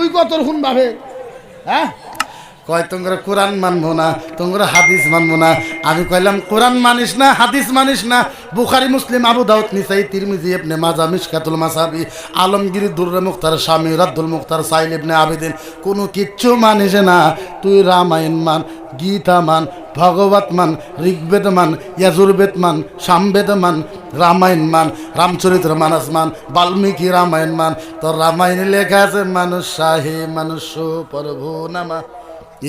তুই কত শুন ভাবে হ্যাঁ কয় তোমরা কোরআন মানবো না তোমরা হাদিস মানবো না আমি কইলাম কোরআন মানিস না হাদিস মানিস না বুখারী মুসলিম আবু দাউদ নিসাই তিরমিজি ইবনে মাজাহ মিশকাতুল মাসাবি আলমগীর দুররে মুখতার শামী রাদ্দুল মুখতার সাইল ইবনে আবিদিন কোনো কিচ্ছু মানিস না তুই রামায়ণ মান গীতা মান ভগবত মান ঋগ্বেদ মান ইয়াজুর্বেদ মান সামবেদ মান রামায়ণ মান রামচরিত্র মানস মান বাল্মীকি রামায়ণ মান তোর রামায়ণে লেখা আছে মানুষ শাহে মনুষ্য প্রভু নামা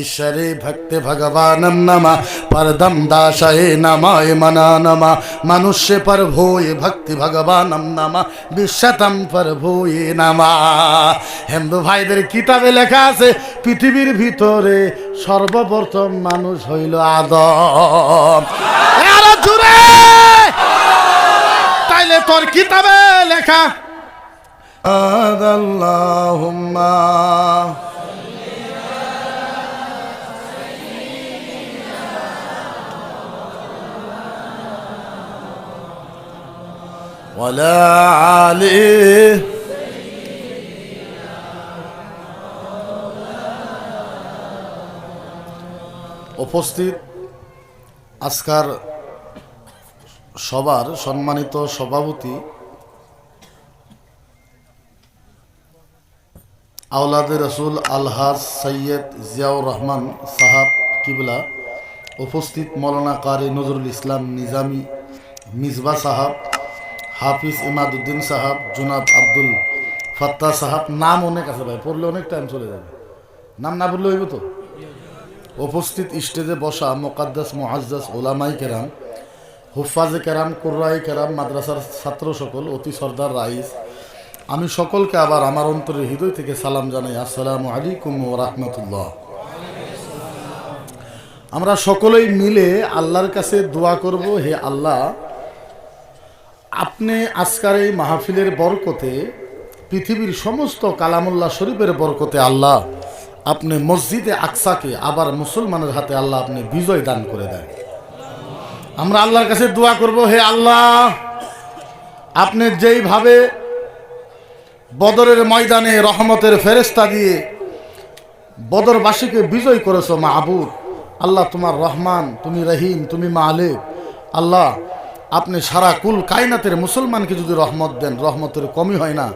ईश्वरे भक्ति भगवानम नमा परदम दाशये नमाय मना नमा मनुष्य पर भोय भक्ति भगवानम नमा विश्वतम पर भोय नमा हिंदू भाईদের কিতাবে লেখা আছে পৃথিবীর ভিতরে সর্বপ্রথম মানুষ হইল আদম আর জুরে তাইলে তোর কিতাবে লেখা আল্লাহুম্মা ওয়ালা আলি উপস্থিত আজকার সবার সম্মানিত সভাপতি আওলাদে রসুল আলহাজ সৈয়দ জিয়াউর রহমান সাহাব কিবলা, উপস্থিত মৌলানা কারি নজরুল ইসলাম নিজামি মিসবা সাহাব, হাফিজ ইমাদুদ্দিন সাহাব, জুনাব আব্দুল ফাত্তাহ সাহাব, নাম অনেক আছে ভাই, পড়লে অনেক টাইম চলে যাবে, নাম না বললে হইব তো। উপস্থিত স্টেজে বসা মোকাদ্দাস মুআজ্জাজ ওলামাই কেরাম, হুফাজে কেরাম, কুররাই কেরাম, মাদ্রাসার ছাত্র সকল, অতি সর্দার রাইস, আমি সকলকে আবার আমার অন্তরের হৃদয় থেকে সালাম জানাই, আসসালামু আলাইকুম ওয়া রাহমাতুল্লাহ। আমরা সকলেই মিলে আল্লাহর কাছে দোয়া করব, হে আল্লাহ, আপনি আজকের এই মাহফিলের বরকতে, পৃথিবীর সমস্ত কালামুল্লাহ শরীফের বরকতে আল্লাহ আপনি মসজিদে আকসাকে আবার মুসলমানের হাতে আল্লাহ আপনি বিজয় দান করে দেন। আমরা আল্লাহর কাছে দোয়া করব, হে আল্লাহ, আপনি যেইভাবে বদরের ময়দানে রহমতের ফেরেশতা দিয়ে বদরবাসীকে বিজয় করেছো মাহবুব, আল্লাহ তোমার রহমান, তুমি রহিম, তুমি মালিক, আল্লাহ আপনি সারা কুল কায়নাতের মুসলমানকে যদি রহমত দেন, রহমতের কমই হয় না।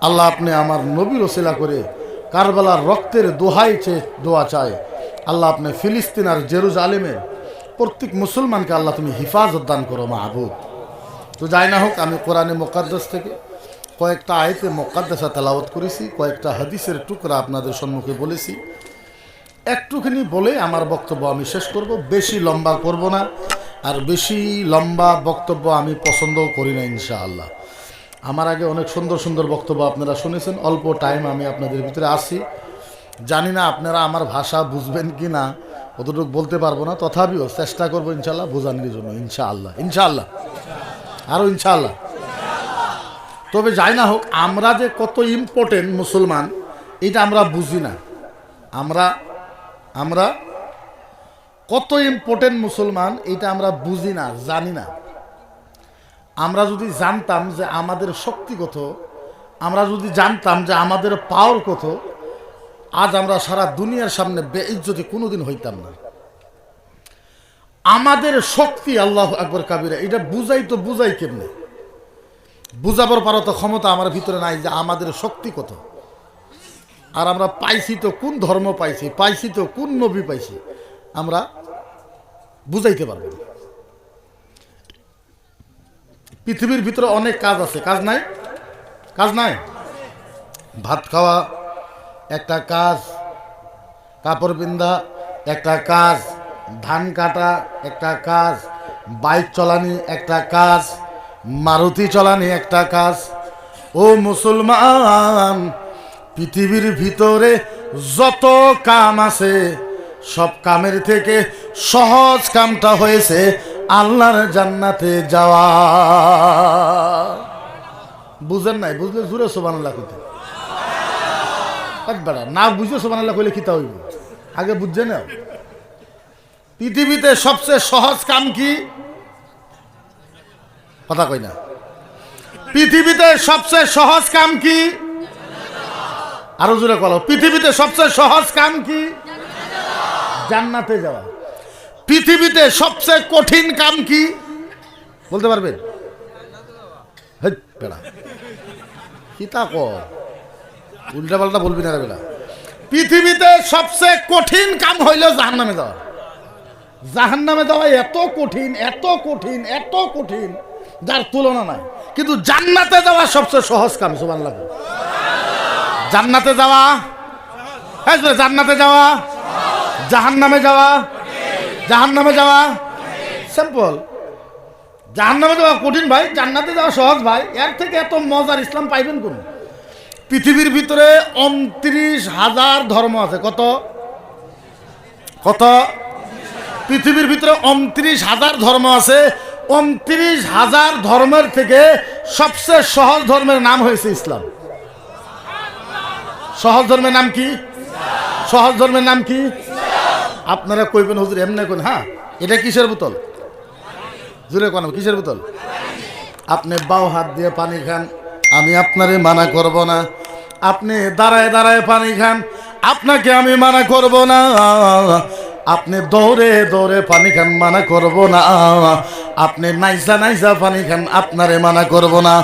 আল্লাহ আপনি আমার নবীর ওসিলা করে কারবালার রক্তের দোহাই চেয়ে দোয়া চায়, আল্লাহ আপনি ফিলিস্তিন আর জেরুজালেমের প্রত্যেক মুসলমানকে আল্লাহ তুমি হিফাজত দান করো মাহবুব। তো যাই না হোক, আমি কোরআনে মুকাদ্দাস থেকে কয়েকটা আয়াতে মুকাদ্দাসা তেলাওয়াত করেছি, কয়েকটা হাদিসের টুকরা আপনাদের সম্মুখে বলেছি। একটুখানি বলে আমার বক্তব্য আমি শেষ করব, বেশি লম্বা করব না, আর বেশি লম্বা বক্তব্য আমি পছন্দও করি না ইনশাআল্লাহ। আমার আগে অনেক সুন্দর সুন্দর বক্তব্য আপনারা শুনেছেন, অল্প টাইম আমি আপনাদের ভিতরে আসি, জানি না আপনারা আমার ভাষা বুঝবেন কি না, অতটুকু বলতে পারবো না, তথাপিও চেষ্টা করবো ইনশাআল্লাহ বোঝানোর জন্য, ইনশাআল্লাহ ইনশাআল্লাহ আরও ইনশাআল্লাহ। তবে যাই না হোক, আমরা যে কত ইম্পর্টেন্ট মুসলমান এটা আমরা বুঝি না, আমরা কত ইম্পর্টেন্ট মুসলমান এটা আমরা বুঝি না, জানি না। আমরা যদি জানতাম যে আমাদের শক্তি কত, আমরা যদি জানতাম যে আমাদের পাওয়ার কত, আজ আমরা সারা দুনিয়ার সামনে বেইজ্জতি কোনোদিন হইতাম না। আমাদের শক্তি, আল্লাহু আকবার কাবীরা, এটা বুঝাই কেমনে? বুঝাবার পারো তো ক্ষমতা আমার ভিতরে নাই যে আমাদের শক্তি কত। আর আমরা পাইছি তো কোন ধর্ম পাইছি তো কোন নবী পাইছি, আমরা বুঝাইতে পারবো না। পৃথিবীর ভিতরে অনেক কাজ আছে, কাজ নাই? ভাত খাওয়া একটা কাজ, কাপড় পিন্ধা একটা কাজ, ধান কাটা একটা কাজ, বাইক চলানি একটা কাজ, মারুতি চলানি একটা কাজ। ও মুসলমান, পৃথিবীর ভিতরে যত কাম আছে সব কামের থেকে সহজ কামটা হয়েছে আল্লাহর জান্নাতে যাওয়া। বুঝেন নাই? বুঝলে জুড়ে সুবহানাল্লাহ কইতে একবার, না বুঝে সুবহানাল্লাহ কইলে কিতা হইব? আগে বুঝছে না। পৃথিবীতে সবচেয়ে সহজ কাম কি? কথা কই না। পৃথিবীতে সবচেয়ে সহজ কাম কি? আরো জোরে বলো, পৃথিবীতে সবচেয়ে সহজ কাম কি? জান্নাতে যাওয়া। পৃথিবীতে সবচেয়ে কঠিন কাম কি বলতে পারবেন? উল্টা পাল্টা বলবি না বেলা। পৃথিবীতে সবচেয়ে কঠিন কাম হইল জাহান্নামে যাওয়া। জাহান্নামে যাওয়া এত কঠিন, এত কঠিন, এত কঠিন, যার তুলনা নাই। কিন্তু জান্নাতে যাওয়া সবচেয়ে সহজ কাম। সুবহানাল্লাহ। জান্নাতে যাওয়া, জান্নাতে যাওয়া, জাহান্নামে যাওয়া, জাহান্নামে যাওয়া সিম্পল। জাহান্নামে যাওয়া কঠিন ভাই, জান্নাতে যাওয়া সহজ ভাই। এর থেকে এত মজার ইসলাম পাইবেন কোন? পৃথিবীর ভিতরে 29,000 ধর্ম আছে। কত কত? পৃথিবীর ভিতরে 29,000 ধর্ম আছে। 29,000 ধর্মের থেকে সবচেয়ে সহজ ধর্মের নাম হয়েছে ইসলাম। সহজ ধর্মের নাম কি? সহজ ধর্মের নাম কি? আপনারা কইবেন হুজুর এমনি কোন? হ্যাঁ, এটা কিসের বোতল? জুড়ে কোন কিসের বোতল? আপনি বাও হাত দিয়ে পানি খান, আমি আপনারে মানা করব না। আপনি দাঁড়ায় দাঁড়ায় পানি খান, আপনাকে আমি মানা করব না। আপনি দৌড়ে দৌড়ে পানি খান, মানা করব না। আপনি নাইসা নাইসা পানি খান, আপনারে মানা করব না।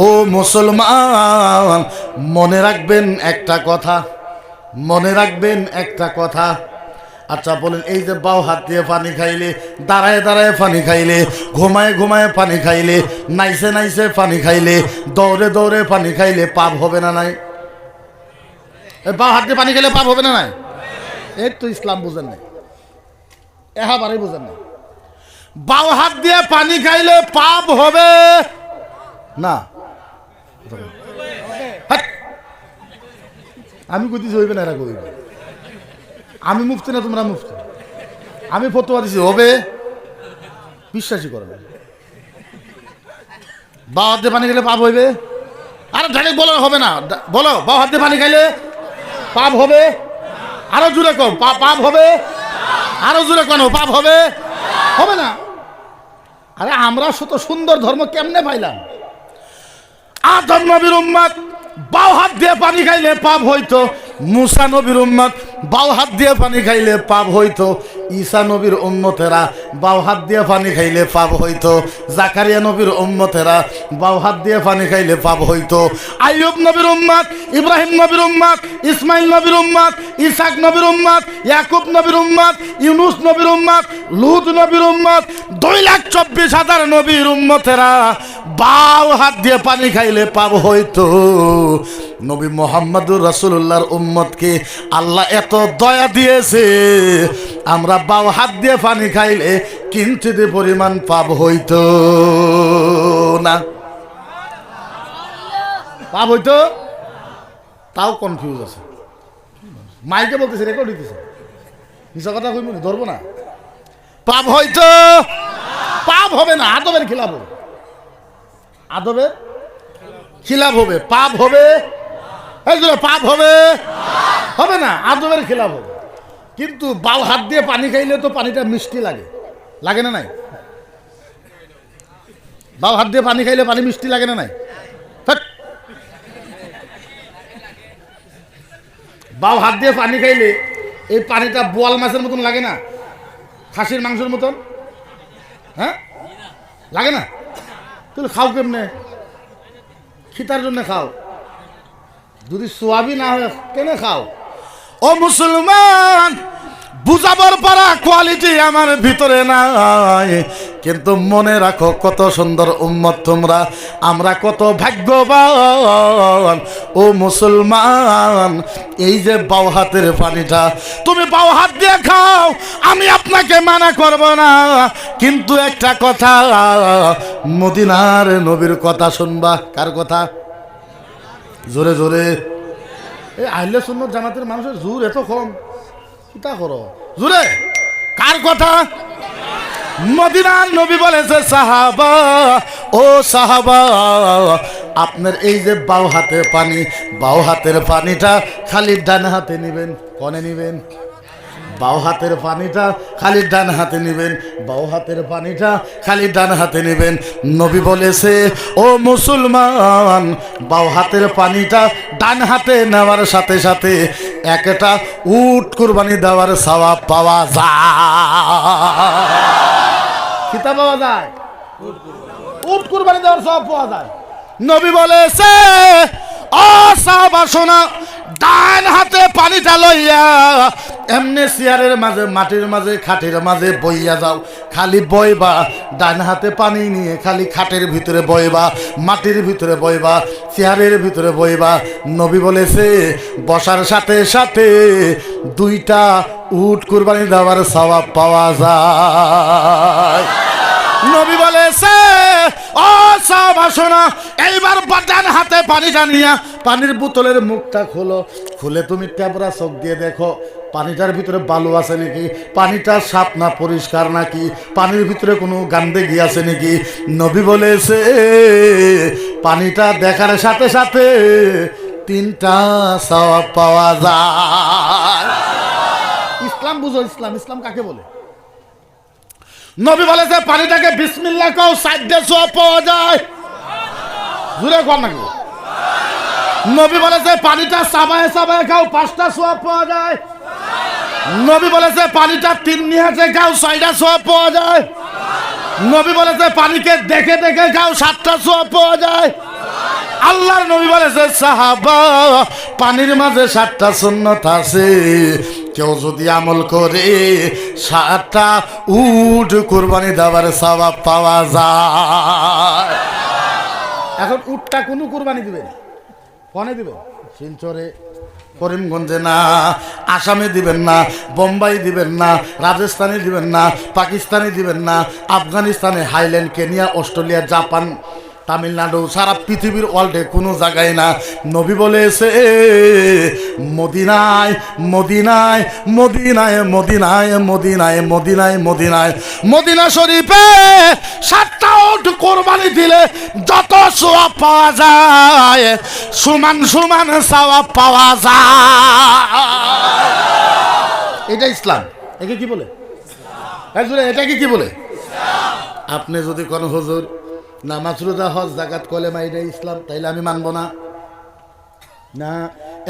ও মুসলমান, মনে রাখবেন একটা কথা, মনে রাখবেন একটা কথা। আচ্ছা বলেন, এই যে বাও হাত দিয়ে পানি খাইলে, দাঁড়ায় দাঁড়ায় পানি খাইলে, ঘুমায় ঘুমায় পানি খাইলে, নাইসে নাইসে পানি খাইলে, দৌড়ে দৌড়ে পানি খাইলে পাপ হবে না নাই? বাও হাত দিয়ে পানি খাইলে পাপ হবে না নাই? এই তো ইসলাম বুঝেন নাই, এবারে বুঝেন নাই। বাও হাত দিয়ে পানি খাইলে পাপ হবে না। আমি কইতেছি হইবে না, এরা কইবে। আমি মুফতি না তোমরা মুফতি? আমি ফতোয়া দিছি হবে, বিশ্বাসই করে না। বাও হাত দিয়ে পানি খাইলে পাপ হইবে? আরে ডাইরেক্ট বলো হবে না, বলো বাও হাত দিয়ে পানি খাইলে পাপ হবে। আরো জোরে কও, পাপ হবে। আরো জোরে কেন, পাপ হবে? হবে না। আরে আমরা শত সুন্দর ধর্ম কেমনে পাইলাম? আদম নবীর উম্মত বাও হাত দিয়ে পানি খাইলে পাপ হইতো। মুসা নবীর উম্মত বাও হাত দিয়ে পানি খাইলে পাপ হইতো। ঈসা নবীর উম্মতেরা বাও হাত দিয়ে পানি খাইলে পাপ হইতো। জাকারিয়া নবীর উম্মতেরা বাও হাত দিয়ে পানি খাইলে পাপ হইতো। আইয়ুব নবীর উম্মত, ইব্রাহিম নবীর উম্মত, ইসমাইল নবীর উম্মত, ইসাক নবীর উম্মত, ইয়াকুব নবীর উম্মত, ইউনুস নবীর উম্মত, লূত নবীর উম্মত, 2,24,000 নবীর উম্মতেরা বাও হাত দিয়ে পানি খাইলে পাপ হইতো। নবী মুহাম্মদুর রাসূলুল্লাহর উম্মতকে আল্লাহ এত দয়া দিয়েছে, আমরা বাও হাত দিয়ে পানি খাইলে কিঞ্চিত পরিমাণ পাপ হইতো না। পাপ হইতো, তাও কনফিউজ আছে। মাইকে বলতেছে, রেকর্ড হইতেছে, মিছা কথা কইব না, ধরবো না। পাপ হইতো, পাপ হবে না। আদবের খিলাফ হবে, আদবের খিলাফ হবে, পাপ হবে। পাপ হবে, হবে না, আদবের খিলাফ হবে। কিন্তু বাও হাত দিয়ে পানি খাইলে তো পানিটা মিষ্টি লাগে, লাগে না নাই? বাও হাত দিয়ে পানি খাইলে পানি মিষ্টি লাগে না নাই? বাও হাত দিয়ে পানি খাইলে এই পানিটা বোয়াল মাছের মতন লাগে না, খাসির মাংসের মতন? হ্যাঁ, লাগে না? তুমি খাও কেমনে? খিতার জন্য খাও, যদি সোয়াবি না হয় কেনে খাও? ও মুসলমান, বুঝাবার পারা কোয়ালিটি আমার ভিতরে নাই, কিন্তু মনে রাখো কত সুন্দর উম্মত তোমরা, আমরা কত ভাগ্যবান। ও মুসলমান, এই যে বাও হাতের পানিটা তুমি বাও হাত দিয়ে খাও, আমি আপনাকে মানা করব না। কিন্তু একটা কথা, মদিনার নবীর কথা শুনবা। কার কথা? জোরে জোরে। এই আহলে সুন্নাত জামাতের মানুষের জোর এত কম, কিতা করো জোরে? কার কথা? মদিনার নবী বলেছে, সাহাবা, ও সাহাবা, আপনার এই যে বাও হাতে পানি, বাও হাতের পানিটা খালি ডান হাতে নিবেন। কনে নিবেন? বাও হাতের পানিটা খালি ডান হাতে নেবেন, বাও হাতের পানিটা খালি ডান হাতে নেবেন। নবী বলেছে ও মুসলমান, বাও হাতের পানিটা ডান হাতে নেওয়ার সাথে সাথে একটা উট কুরবানি দেওয়ার সওয়াব পাওয়া যায়। কিতা পাওয়া যায়? উট কুরবানি দেওয়ার সওয়াব পাওয়া যায়। নবী বলেছে ও সাহাবা শোনা, ডান হাতে পানিটা লইয়া এমনি চেয়ারের মাঝে, মাটির মাঝে, খাটের মাঝে বইয়া যাও, খালি বইবা। ডান হাতে পানি নিয়ে খালি খাটের ভিতরে বইবা, মাটির ভিতরে বইবা, চেয়ারের ভিতরে বইবা। নবী বলেছে বসার সাথে সাথে দুইটা উট কুরবানি দেওয়ার সওয়াব পাওয়া যায়। নবী বলেছে ও সাহাবা শোনা, এইবার ডান হাতে পানিটা নিয়া পানির বোতলের মুখটা খোলো, খুলে তুমি ক্যাবরা চোখ দিয়ে দেখো পানিটার ভিতরে বালু আছে নাকি, পানিটা সাফ না পরিষ্কার নাকি, পানির ভিতরে কোনো গান্দেগি আছে নাকি। নবী বলেছে পানিটা দেখার সাথে সাথে তিনটা সওয়াব পাওয়া যায়। ইসলাম বুঝো, ইসলাম, ইসলাম কাকে বলে? নবী বলেছে পানিটাকে বিসমিল্লাহ কও, সাইডে সওয়াব পাওয়া যায়। জুড়ে কর নাকি? নবী বলেছে পানিটা সাবায়ে সাবায়ে খাও, 5টা সওয়াব পাওয়া যায়। নবী বলেছে পানিটা 3 নিহাতে খাও, 6টা সওয়াব পাওয়া যায়। নবী বলেছে পানিকে দেখে দেখে খাও, 7টা সওয়াব পাওয়া যায়। আল্লাহর নবী বলেছে সাহাবা, পানির মাঝে 7টা সুন্নাত আছে, কেউ যদি আমল করে 7টা উট কুরবানি দেওয়ার সওয়াব পাওয়া যায়। এখন উটটা কোন কুরবানি দিবেন? কোনে দিবেন? শিলচরে, করিমগঞ্জে না, আসামে দিবেন না, বোম্বাই দিবেন না, রাজস্থানে দিবেন না, পাকিস্তানে দিবেন না, আফগানিস্তানে, হাইল্যান্ড, কেনিয়া, অস্ট্রেলিয়া, জাপান, তামিলনাড়ু, সারা পৃথিবীর ওয়ার্ল্ডে কোনো জায়গায় না। নবী বলেছে মদিনায়, মদিনায়, মদিনায়, মদিনায়, মদিনায়, মদিনায়, মদিনায়, মদিনা শরীফে 7টা উট কোরবানি দিলে যত সওয়াব পাওয়া যায় সমান সমান সওয়াব পাওয়া যায়। এটা ইসলাম। একে কি বলে? এটাকে কি বলে? আপনি যদি কোন হুজুর নামাজ রোজা হজ যাকাত কলেমা এটা ইসলাম, তাইলে আমি মানব না। না,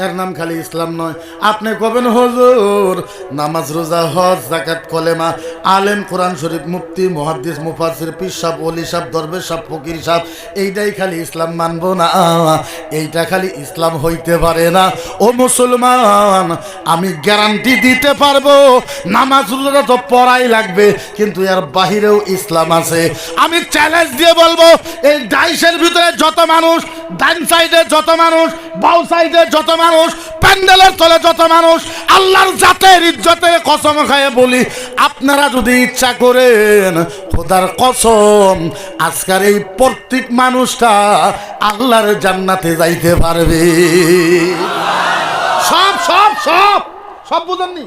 এর নাম খালি ইসলাম নয়। আপনি কবেন হুজুর নামাজ রোজা হজ যাকাত কলেমা, আলেম, কোরআন শরীফ, মুফতি, মুহাদ্দিস, মুফাসসির, পীর সাহেব, ওলি সাহেব, দরবেশ সাহেব, ফকির সাহেব, এইটাই খালি ইসলাম, মানব না। এইটা খালি ইসলাম হইতে পারে না। ও মুসলমান, আমি গ্যারান্টি দিতে পারবো নামাজ রোজা তো পড়াই লাগবে, কিন্তু এর বাহিরেও ইসলাম আছে। আমি চ্যালেঞ্জ দিয়ে বলবো এই ডাইসের ভিতরে যত মানুষ, ডান সাইডে যত মানুষ, বাউ সাইডে যত মানুষ, প্যান্ডেলের তলে যত মানুষ, আল্লাহর জাতের ইজ্জতের কসম খায় বলি, আপনারা যদি ইচ্ছা করেন খোদার কসম আজকের এই প্রত্যেক মানুষটা আল্লাহর জান্নাতে যাইতে পারবে। সব সব সব সব বুঝেননি?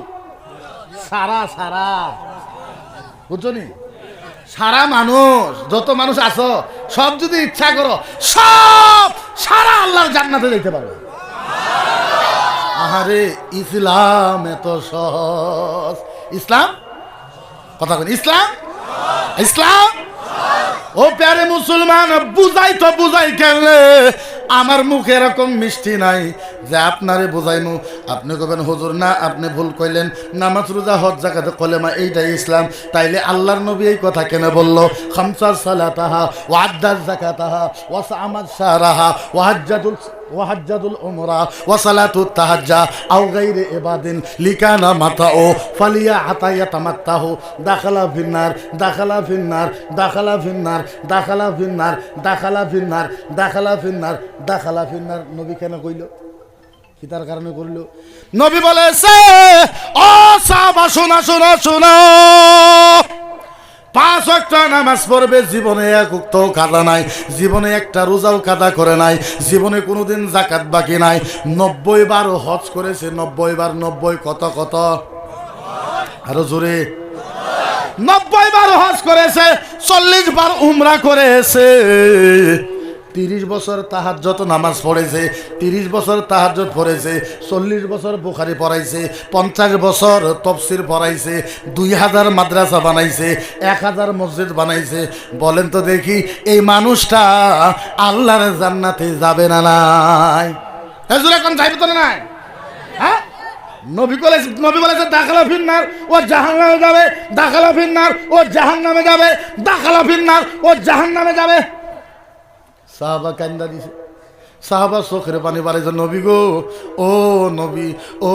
সারা সারা বুঝছনি? সারা মানুষ, যত মানুষ আছো সব যদি ইচ্ছা করো সব সারা আল্লাহর জান্নাতে যেতে পারবে। আহারে ইসলাম এত সহজ। ইসলাম কথা বলি, ইসলাম ইসলাম ও প্যারে মুসলমান, বুঝাই তো বুঝাই কেমনে? আমার মুখে এরকম মিষ্টি নাই যে আপনারে বুঝাইমু। আপনি কবেন হুজুর না, আপনি ভুল কইলেন, নামাজ রোজা হজ যাকাত কলেমা এইটাই ইসলাম। তাইলে আল্লাহর নবী এই কথা কেন বলল? খামসা সালাতাহা ওয়া আদ্দাজ যাকাতাহা ওয়া সামাত শাহরাহা ওয়া হাজ্জাতুল উমরা ওয়া সালাতুত তাহাজ্জা আও গায়রি ইবাদিন লিকানা মাতাও ফালিয়া আতায়াতামাত্তাহু দাখালা ফিন্নার, দাখালা ফিন্নার, দাখালা ফিন্নার, দাখালা ফিন্নার, দাখালা ফিন্নার, দাখালা ফিন্নার, দাখালা ফিন্নার। নবী কেন কইল? কি তার কারণে করল? নবী বলেছে ও সাহাবা শোনা শোনা শোনা, 5 ওয়াক্ত নামাজ পড়বে, জীবনে এক ওয়াক্তও কাদা নাই, জীবনে একটা রোজাও কাদা করে নাই, জীবনে কোনোদিন যাকাত বাকি নাই, 90 বার হজ করেছে। 90 বার, 90 কত কত? আরো জোরে। 90 বার হজ করেছে, 40 বার উমরা করেছে, 30 বছর তাহাজ্জুদ নামাজ পড়েছে, 30 বছর তাহাজ্জুদ পড়েছে, 40 বছর বুখারী পড়াইছে, 50 বছর তাফসীর পড়াইছে, 2000 মাদ্রাসা বানাইছে, 1000 মসজিদ বানাইছে। বলেন তো দেখি এই মানুষটা আল্লাহর জান্নাতে যাবে না নাই? হুজুর এখন যাইবে তো না নাই? হ্যাঁ, নবী বলেছে দাখালা ফিন্নার, ও জাহান্নামে যাবে, দাখালা ফিন্নার, ও জাহান্নামে যাবে, দাখালা ফিন্নার, ও জাহান্নামে যাবে। সাহাবা কান্দা দিছে, সাহাবা চোখের পানি বাড়াইছে, নবী গো, ও নবী, ও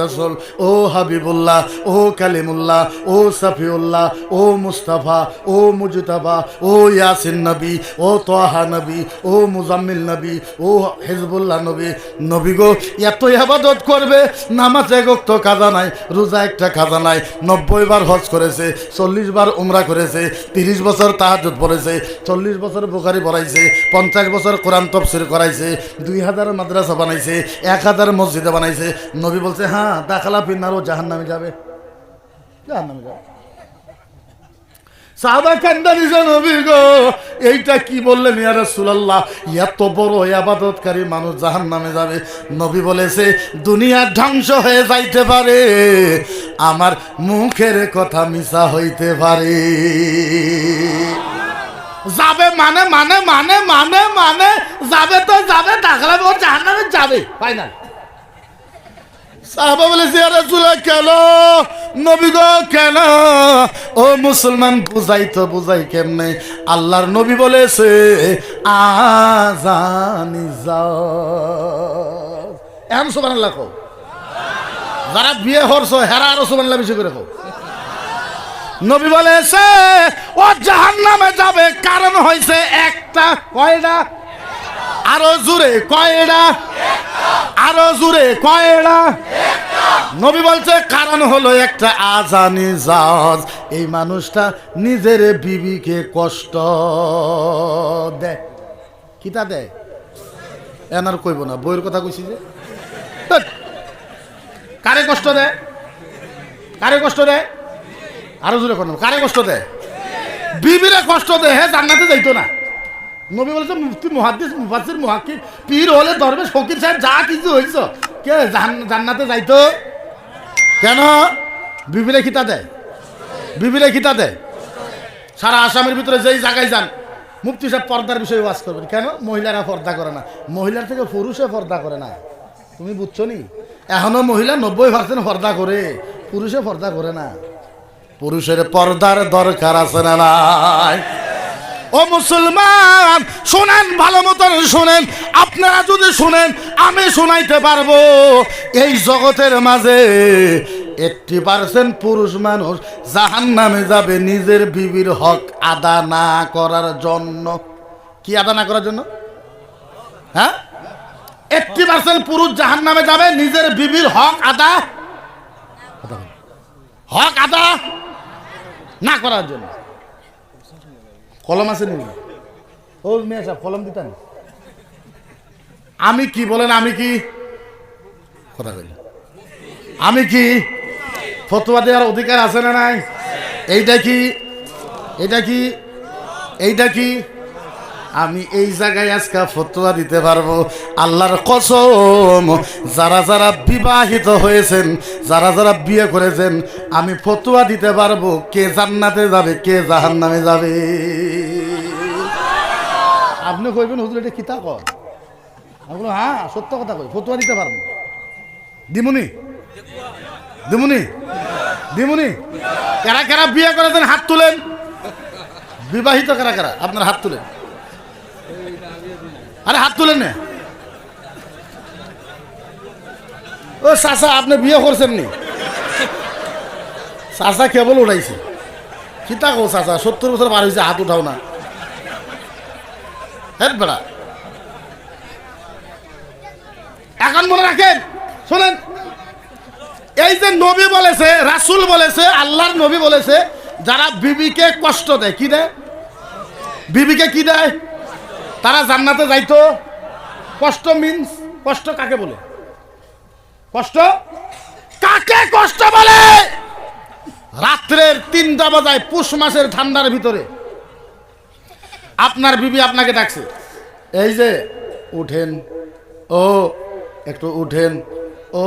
রাসূল, ও হাবিবুল্লাহ, ও কালিমুল্লাহ, ও সাফিউল্লাহ, ও মুস্তাফা, ও মুজতাবা, ও ইয়াসিন নবী, ও তাহা নবী, ও মুজাম্মিল নবী, ও হিজবুল্লাহ নবী। নবী গো, এত ইবাদত করবে, নামাজ এক ওয়াক্ত কাজা নাই, রোজা একটা কাজা নাই, 90 বার হজ করেছে, 40 বার উমরা করেছে, 30 বছর তাহাজ্জুদ পড়েছে, 40 বছর বুখারী পড়াইছে, 50 বছর কোরআন তাফসীর করাইছে, 2000 মাদ্রাসা বানাইছে, 1000 মসজিদ বানাইছে। নবী বলছে হ্যাঁ দাখালা ফিন্নার, ও জাহান্নামে যাবে, জাহান্নামে যাবে। সাহাবা কান্দা দিছে, নবী গো এইটা কি বললেন ইয়া রাসূলুল্লাহ, এত বড় ইবাদতকারী মানুষ জাহান্নামে যাবে? নবী বলেছে দুনিয়া ধ্বংস হয়ে যাইতে পারে, আমার মুখের কথা মিছা হইতে পারে। যাবে মানে মানে মানে মানে মানে যাবে তো যাবে, দাখালা ও জাহান্নামে যাবে, ফাইনাল। সাহাবা বলেছে ইয়া রাসূলুল্লাহ কেন? নবী গো কেন? ও মুসলমান বুঝাই তো, বুঝাই কেমনে? আল্লাহর নবী বলেছে আযানি যাও। এখন সুবহানাল্লাহ কও, যারা বিয়ে করছো হেরা আরো সুবহানাল্লাহ বেশি করে কও। নবী বলেছে ও জাহান্নামে যাবে, কারণ হইছে একটা। কয়টা? আরো জোরে কয়টা? আরো জোরে কয়টা? নবী বলছে কারণ হলো একটা, আযানি জাওজ। এই মানুষটা নিজের বিবিকে কষ্ট দেয়। কিটা দেয়? এনার কইব না, বইয়ের কথা কইছি যে। কারে কষ্ট দেয়? কারে কষ্ট দেয়? আরো জোরে কোন কারে কষ্ট দেয়? বিবিরে কষ্ট দেয়, হ্যাঁ জান্নাতে যাইতো না। নবী বলেছে মুফতি, মুহাদ্দিস, মুফাসসির, মুহাক্কিক, পীর হলে দরবেশ, ফকির সাহেব যা কিছু হইছ, কে জান্নাতে যাইতো কেন? বিবিরে খিতা দেয়, বিবিরে খিতা দেয়। সারা আসামের ভিতরে যেই জায়গায় যান, মুফতি সাহেব পর্দার বিষয়ে ওয়াজ করবেন। কেন? মহিলারা পর্দা করে না, মহিলার থেকে পুরুষে পর্দা করে না। তুমি বুঝছো নি? এখনো মহিলা 90% পর্দা করে, পুরুষে পর্দা করে না। পুরুষের পর্দার দরকার আছে না নাই? ও মুসলমান শোনেন, ভালো মতন শোনেন। আপনারা যদি শোনেন আমি শোনাইতে পারবো, এই জগতের মাঝে 80% পুরুষ মানুষ জাহান্নামে যাবে নিজের বিবির হক আদা না করার জন্য। কি আদা না করার জন্য? হ্যাঁ, 80% পুরুষ জাহান্নামে যাবে নিজের বিবির হক আদা না করার জন্য। কলম আছে নি? ও মেয়ে সাহেব কলম দিতেন। আমি কি বলেন? আমি কি কথা বলি? আমি কি ফতোয়া দেওয়ার অধিকার আছে না নাই? এইটা কি? এইটা কি? এইটা কি? আমি এই জায়গায় আজকে ফতোয়া দিতে পারবো আল্লাহর কসম। যারা যারা বিবাহিত হয়েছেন, যারা যারা বিয়ে করেছেন, আমি ফতোয়া দিতে পারবো কে জান্নাতে যাবে, কে জাহান্নামে যাবে। আপনি কইবেন হুজুর এটা কিতা কয়? আমি বললাম হ্যাঁ সত্য কথা কই, ফতোয়া দিতে পারবো। দিমুনি দিমুনি দিমুনি। কারা কারা বিয়ে করেছেন হাত তুলেন। বিবাহিত কারা কারা আপনার হাত তুলেন। আরে হাত তুলেন না। ও চাচা আপনি বিয়ে করছেন নি? চাচা কেবল উঠাইছে। কিতা কো চাচা 70 বছর পার হয়েছে, হাত উঠাও না। হ্যাঁ বেড়া, এখন মনে রাখেন, শোনেন, এই যে নবী বলেছে, রাসূল বলেছে, আল্লাহর নবী বলেছে, যারা বিবিকে কষ্ট দেয়, কি দেয়? বিবিকে কি দেয়? তারা জান্নাতে যাইতো। কষ্ট মিন্স, কষ্ট কাকে বলে? কষ্ট কাকে কষ্ট বলে? রাত্রের 3টা বাজায় পুষ মাসের ঠান্ডার ভিতরে আপনার বিবি আপনাকে ডাকছে, এই যে উঠেন, ও একটু উঠেন, ও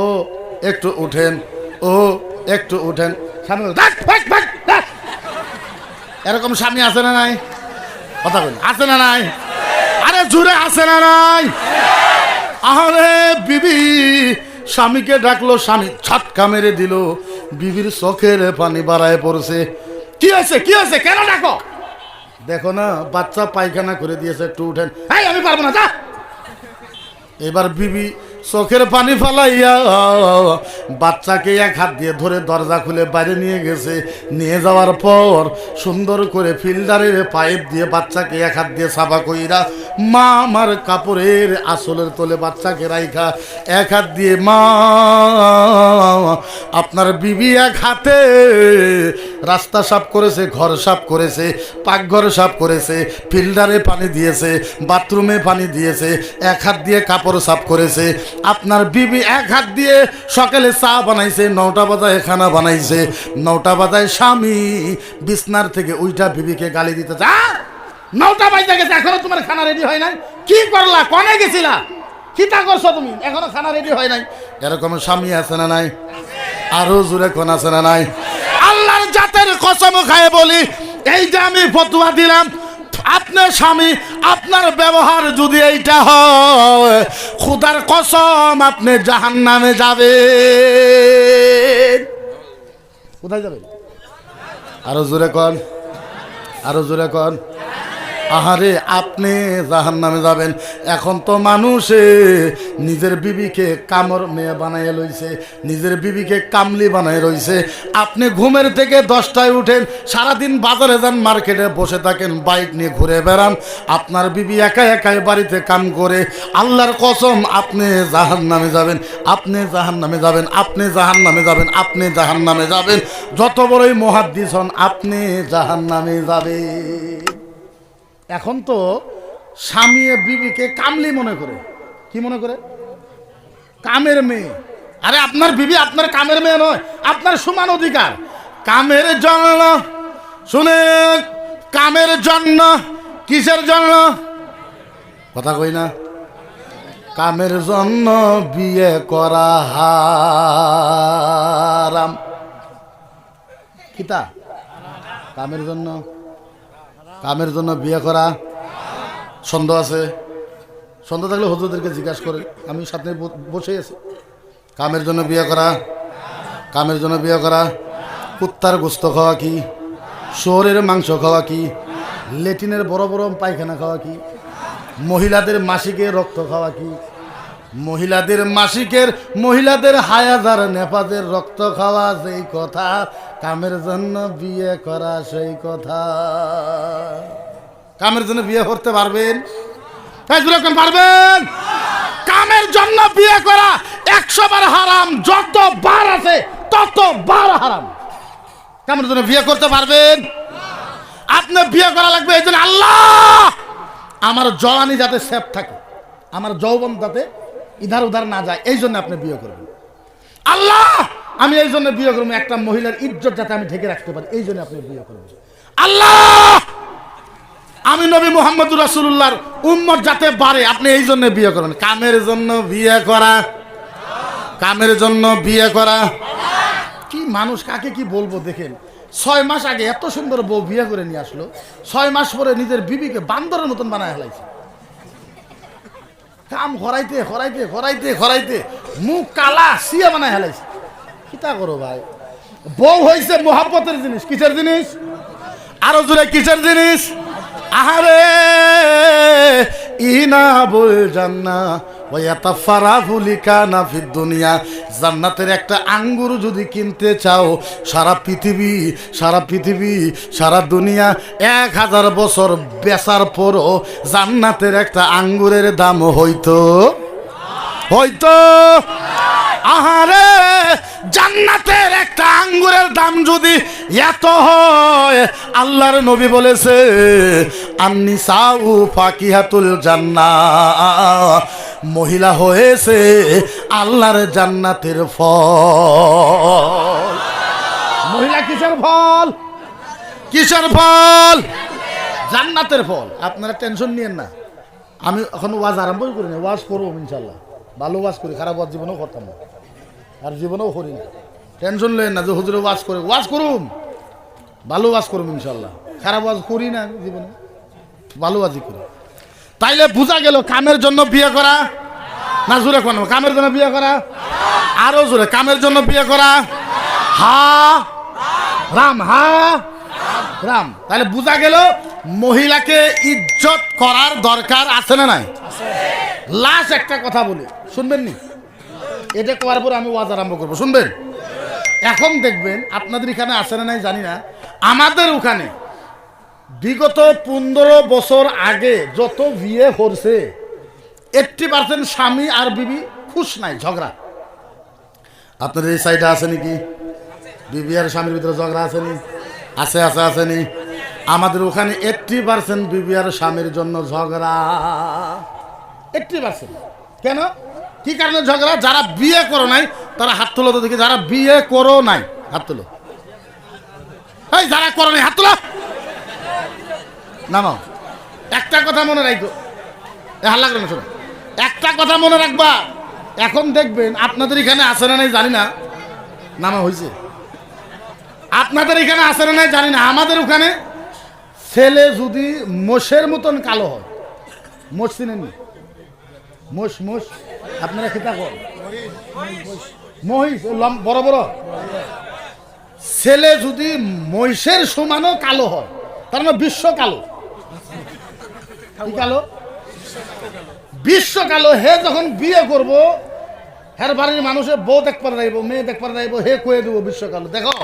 একটু উঠেন, ও একটু উঠেন। স্বামী এরকম স্বামী আছে না নাই? কথা বলি, আছে না নাই? আরে জুড়ে আছে না নাই? আরে বিবি স্বামীকে ডাকলো, স্বামী ছটকা মেরে দিল, বিবির চোখের পানি বাড়ায় পড়ছে। কি হয়েছে, কি হয়েছে, কেন ডাকো? দেখো না বাচ্চা পায়খানা করে দিয়েছে, একটু উঠেন। এই আমি পারবো না, যা। এবার বিবি চোখের পানি ফালাইয়া বাচ্চাকে এক হাত দিয়ে ধরে দরজা খুলে বাইরে নিয়ে গেছে। নিয়ে যাওয়ার পর সুন্দর করে ফিল্টারের পাইপ দিয়ে বাচ্চাকে এক হাত দিয়ে সাফা কইরা মা আমার কাপড়ের আসলের তলে বাচ্চাকে রাইখা এক হাত দিয়ে মা আপনার বিবি এক হাতে রাস্তা সাফ করেছে, ঘর সাফ করেছে, পাকঘর সাফ করেছে, ফিল্টারে পানি দিয়েছে, বাথরুমে পানি দিয়েছে, এক হাত দিয়ে কাপড় সাফ করেছে। আপনার বিবি এক হাত দিয়ে সকালে চা বানাইছে, 9টা বাজায় খানা বানাইছে, 9টা বাজায় স্বামী বিছনার থেকে উইটা বিবিকে গালি দিতে যা। 9টা বাজে গেছে, এখনো তোমার খানা রেডি হয় নাই? কি করলা, কনে গেছিলা, কিতা করছো তুমি, এখনো খানা রেডি হয় নাই? এরকম স্বামী আছে না নাই? আরো জোরে কোন আছে না নাই? আল্লাহর জাতের কসম খায় বলি, এই যে আমি ফতোয়া দিলাম, আপনার স্বামী আপনার ব্যবহার যদি এইটা হয়, খোদার কসম আপনি জাহান্নামে যাবেন। কোথায় যাবেন? আরো জোরে কোন, আরো জোরে কোন। আহারে আপনি জাহান্নামে যাবেন। এখন তো মানুষে নিজের বিবিকে কামর মেয়ে বানাইয়া লইছে, নিজের বিবিকে কামলি বানাই রইছে। আপনি ঘুমের থেকে 10টায় উঠেন, সারাদিন বাজারে যান, মার্কেটে বসে থাকেন, বাইক নিয়ে ঘুরে বেড়ান, আপনার বিবি একা একাই বাড়িতে কাম করে। আল্লাহর কসম আপনি জাহান্নামে যাবেন, আপনি জাহান্নামে যাবেন, আপনি জাহান্নামে যাবেন, আপনি জাহান্নামে যাবেন। যত বড়ই মুহাদ্দিস হন আপনি জাহান্নামে যাবেন। এখন তো স্বামী বিবিকে কামলি মনে করে, কি মনে করে? কামের মেয়ে। আরে আপনার বিবি আপনার কামের মেয়ে নয়, আপনার সমান অধিকার। কামের জন্য, শুনে, কামের জন্য, কিসের জন্য কথা কই না? কামের জন্য বিয়ে করা হারাম। কিতা? কামের জন্য, কামের জন্য বিয়ে করা। সন্দেহ আছে? সন্দেহ থাকলে হুজুরদেরকে জিজ্ঞাসা করে, আমি সাথে বসে আছি। কামের জন্য বিয়ে করা, কামের জন্য বিয়ে করা। কুত্তার গোস্ত খাওয়া কি? শুয়োরের মাংস খাওয়া কি? লেট্রিনের বড় বড় পায়খানা খাওয়া কি? মহিলাদের মাসিকের রক্ত খাওয়া কি? মহিলাদের মাসিকের, মহিলাদের হায়াজার নেপাদের রক্ত খাওয়া যেই কথা, কামের জন্য বিয়ে করা সেই কথা। কামের জন্য বিয়ে করতে পারবেন? পারবেন? কামের জন্য বিয়ে করা 100 বার হারাম, যত বার আছে তত বার হারাম। কামের জন্য বিয়ে করতে পারবেন? আপনি বিয়ে করা লাগবে এই জন্য, আল্লাহ আমার জওয়ানি যাতে সেফ থাকে, আমার যৌবন যাতে ইধার উধার না যায়, এই জন্য আপনি বিয়ে করবেন। আল্লাহ আমি এই জন্য বিয়ে করবো, একটা মহিলার ইজ্জত যাতে আমি ঢেকে রাখতে পারি, এই জন্য আপনি বিয়ে করবেন। আল্লাহ আমি নবী মুহাম্মদুর রাসূলুল্লাহর উম্মত যাতে বাড়ে, আপনি এই জন্য বিয়ে করবেন। কামের জন্য বিয়ে করা, কামের জন্য বিয়ে করা। কি মানুষ, কাকে কি বলবো দেখেন। 6 মাস আগে এত সুন্দর বউ বিয়ে করে নিয়ে আসলো, 6 মাস পরে নিজের বিবিকে বান্দরের মতন বানায় ফেলাইছে। কাম হরাইতে হরাইতে হরাইতে হরাইতে মুখ কালা সিয়া বানায় ফেলাইছে। কিতা করো ভাই? বউ হয়েছে মোহাব্বতের জিনিস। কিসের জিনিস? আরো জোরে কিসের জিনিস? আহারে ইনা বল জান্না ওয়া ইয়াতাফারাফু লিকানা ফিদ দুনিয়া। জান্নাতের একটা আঙ্গুর যদি কিনতে চাও, সারা পৃথিবী, সারা পৃথিবী, সারা দুনিয়া 1000 বছর বেচার পরও জান্নাতের একটা আঙ্গুরের দাম হইতো, হইতো। আহারে জান্নাতের একটা আঙ্গুরের দাম যদি এত হয়, আল্লাহর নবী বলেছে আন-নিসাউ ফাকিহাতুল জান্নাহ, মহিলা হয়েছে আল্লাহর জান্নাতের ফল। মহিলা কিসের ফল? কিসের ফল? জান্নাতের ফল। আপনারা টেনশন নিয়েন না, আমি এখন ওয়াজ আরম্ভই করি না, ওয়াজ করবো ইনশাল্লাহ, ভালো ওয়াজ করি, খারাপ ওয়াজ জীবনেও করতাম না, আর জীবনেও করি না। টেনশন লেন না যে হুজুরে ওয়াজ করে, ওয়াজ করুন, ভালো ওয়াজ করুন ইনশাল্লাহ, খারাপ ওয়াজ করি না জীবনে, ভালো ওয়াজই করি। তাইলে বোঝা গেল কামের জন্য বিয়ে করা না, জোরে কোনো কামের জন্য বিয়ে করা, আরো জোরে কামের জন্য বিয়ে করা, হা রাম, হা রাম। তাহলে বোঝা গেল মহিলাকে ইজ্জত করার দরকার আছে না নাই? লাস্ট একটা কথা বলি, শুনবেন নি? এটা করার পর আমি ওয়াজ আরম্ভ করবো, শুনবেন? এখন দেখবেন আপনাদের এখানে আছে না নাই জানি না, আমাদের ওখানে বিগত 15 বছর আগে যত বিয়ে করছে 80% স্বামী আর বিবি খুশ নাই, ঝগড়া। আপনাদের এই সাইডে আছে নাকি বিবি আর স্বামীর ভিতরে ঝগড়া আসেনি? আছে আছে আসেনি? আমাদের ওখানে 80% বিবি আর স্বামীর জন্য ঝগড়া, 80%। কেন, কি কারণে ঝগড়া? যারা বিয়ে করো নাই তারা হাত তোলো তো দেখি, যারা বিয়ে করো নাই হাত তোলো, এই যারা করো নাই হাত তোলো, নামাও। একটা কথা মনে রাখবো, হাল্লা করে না, শোনো, একটা কথা মনে রাখবা, এখন দেখবেন আপনাদের এখানে আছে না নাই জানি না, নামা হয়েছে, আপনাদের এখানে আছে না নাই জানি না, আমাদের ওখানে ছেলে যদি মোষের মতন কালো হয়, মোষ চিনেননি? মোষ, মোষ আপনারা খেতা কর, মহিষ বড় বড়, ছেলে যদি মহিষের সমানও কালো হয় তার মানে বিশ্ব কালো। কি কালো? বিশ্ব কালো। হে যখন বিয়ে করব, হের বাড়ির মানুষের বউ দেখবার যাইব, মেয়ে দেখবার যাইব, হে কয়ে দেবো বিশ্ব কালো। দেখো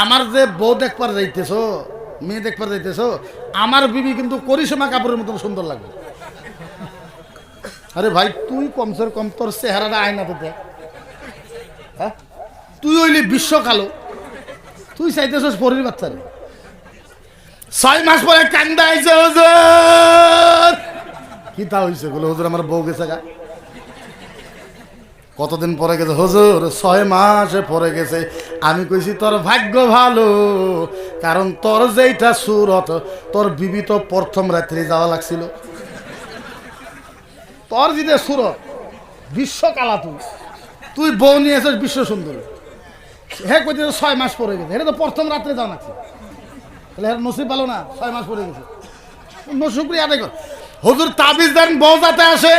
আমার যে বউ দেখবার যাইতেছ, মেয়ে দেখবার যাইতেছ, আমার বিবি কিন্তু করিশ্মা কাপুরের মতন সুন্দর লাগবে। আরে ভাই তুই কমসে কম তোর চেহারাটা আয়নাতে দেখ, হ্যাঁ? তুই হইলি বিশ্ব কালো, তুই চাইতেছস পরির বাচ্চারে। 6 মাস পরে কান্দা আইছে, হুজুর কি তা হইছে? বলে হুজুর আমার বউ গেছে গা। কতদিন পরে গেছে? হুজুর 6 মাস পরে গেছে। আমি কইছি তোর ভাগ্য ভালো, কারণ তোর যেইটা সুরত, তোর বিবি তো প্রথম রাত্রি যাওয়া লাগছিল। তোর যেটা সুরত বিশ্ব কালা, তুই বউ নিয়ে এসেছিস বিশ্ব সুন্দর। হে কইতে 6 মাস পরে গেছে, এটা তো প্রথম রাত্রে যাওয়া লাগছে, তাহলে হ্যাঁ নসিব ভালো না, 6 মাস পরে গেছে। শুক্রিয়া আদায় কর। হুজুর তাবিজ দেন বউ যাতে আসে।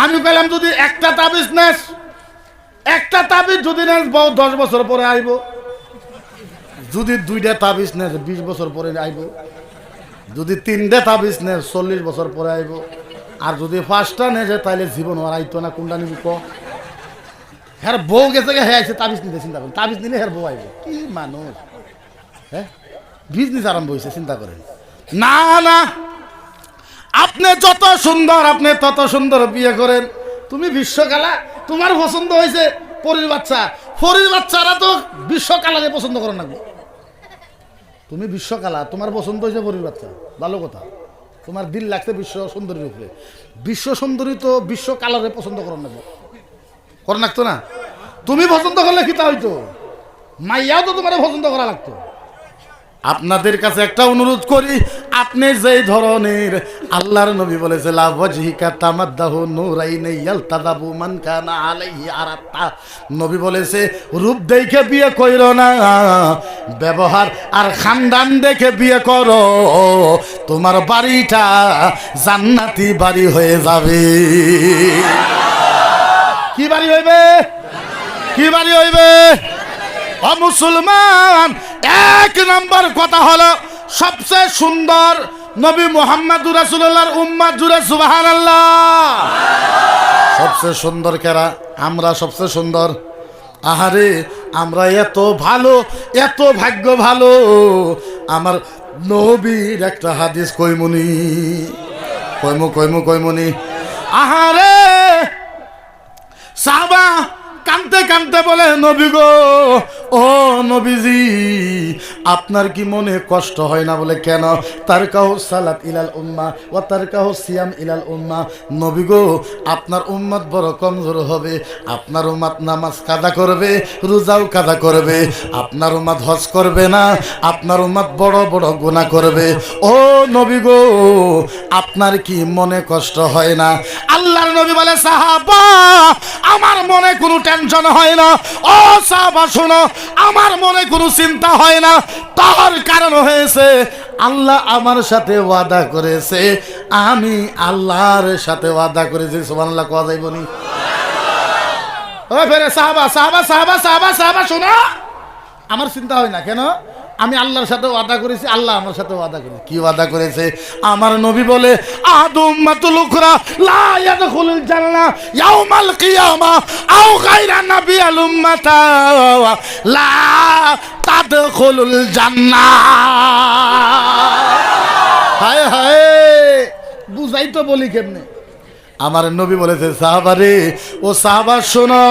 আমি বললাম যদি একটা তাবিজ নেস, একটা তাবিজ যদি নেস বউ 10 বছর পরে আইব, যদি 2টা তাবিজ নেস 20 বছর পরে আইব, যদি 3টা তাবিজ নেস 40 বছর পরে আইব, আর যদি 5টা নেছে তাইলে জীবন আর আইতো না। কোনটা নিবি ক? হ্যাঁ বউ গেছে, হ্যাঁ আইসে তাবিজ নিতে চিন্তা করেন, তাবিজ নিলে হ্যাঁ বউ আইব। কি মানুষ, হ্যাঁ বিজনেস আরম্ভ হয়েছে, চিন্তা করেন। না না, আপনি যত সুন্দর আপনি তত সুন্দর বিয়ে করেন, তুমি বিশ্বকালা, তোমার পছন্দ হয়েছে পরীর বাচ্চা, পরীর বাচ্চারা তো বিশ্বকালাকে পছন্দ করে না। তুমি বিশ্বকালা, তোমার পছন্দ হয়েছে পরীর বাচ্চা, ভালো কথা, তোমার দিল লাগছে বিশ্ব সুন্দরীর উপরে। বিশ্ব সুন্দরী তো বিশ্ব কালারে পছন্দ করেন না, করে লাগতো না? তুমি পছন্দ করলে কি তা হইতো? মাইয়াও তো তোমার পছন্দ করা লাগতো। আপনাদের কাছে একটা অনুরোধ করি, আপনি যেই ধরনের, আল্লাহর নবী বলেছে লা ওয়াজহিকা তামাদ্দাহু নূরাইনি ইয়ালতাদাবু মান কানা আলাইহি আরাতা। নবী বলেছে রূপ দেখে বিয়ে কইরো না, ব্যবহার আর খানদান দেখে বিয়ে করো, তোমার বাড়িটা জান্নাতি বাড়ি হয়ে যাবে। কি বাড়ি হইবে? কি বাড়ি হইবে? ও মুসলমান, 1 নম্বর কথা হলো সবচেয়ে সুন্দর নবী মুহাম্মদুর রাসূলুল্লাহর উম্মত জুড়ে সুবহানাল্লাহ। সবচেয়ে সুন্দর কারা? আমরা সবচেয়ে সুন্দর। আহারে আমরা এত ভালো, এত ভাগ্য ভালো। আমার নবীর একটা হাদিস কইমুনি, কইমুনি। আহারে সাহাবা কানতে কানতে বলে নবী গো, ও নবীজি আপনার কি মনে কষ্ট হয় না? বলে কেন? তারকাহু সালাত ইলাল উম্মাহ ওয়া তারকাহু সিয়াম ইলাল উম্মাহ। নবী গো আপনার উম্মত বড় কমজোর হবে, আপনার উম্মত নামাজ কাজা করবে, রোজাও কাজা করবে, আপনার উম্মত হজ করবে না, আপনার উম্মত বড় বড় গুনাহ করবে। ও নবী গো আপনার কি মনে কষ্ট হয় না? আল্লাহর নবী বলে সাহাবা আমার মনে কোনো টেনশন হয় না। ও সাহাবা শোনো, আমার মনে কোনো চিন্তা হয় না। তার কারণ হয়েছে আল্লাহ আমার সাথে ওয়াদা করেছে, আমি আল্লাহর সাথে ওয়াদা করেছি। সুবহানাল্লাহ কোয়া যাইবনি? ও ফেরে সাহাবা সাহাবা সাহাবা সাহাবা সাহাবা শোনো, আমার চিন্তা হয় না। কেন? আমি আল্লাহর সাথে ওয়াদা করেছি, আল্লাহ আমার সাথে ওয়াদা করেছে। কি ওয়াদা করেছে? আমার নবী বলে আদুম্মাতুল উখরা লা ইয়াদখুলুল জান্নাহ ইয়াউমাল কিয়ামা আও গায়রা নাবিয়াল উম্মাতা লা তাদখুলুল জান্নাহ। হায় হায়, বুঝাই তো বলি কেমনে? আমার নবী বলেছে সাহাবারে, ও সাহাবা শোনো,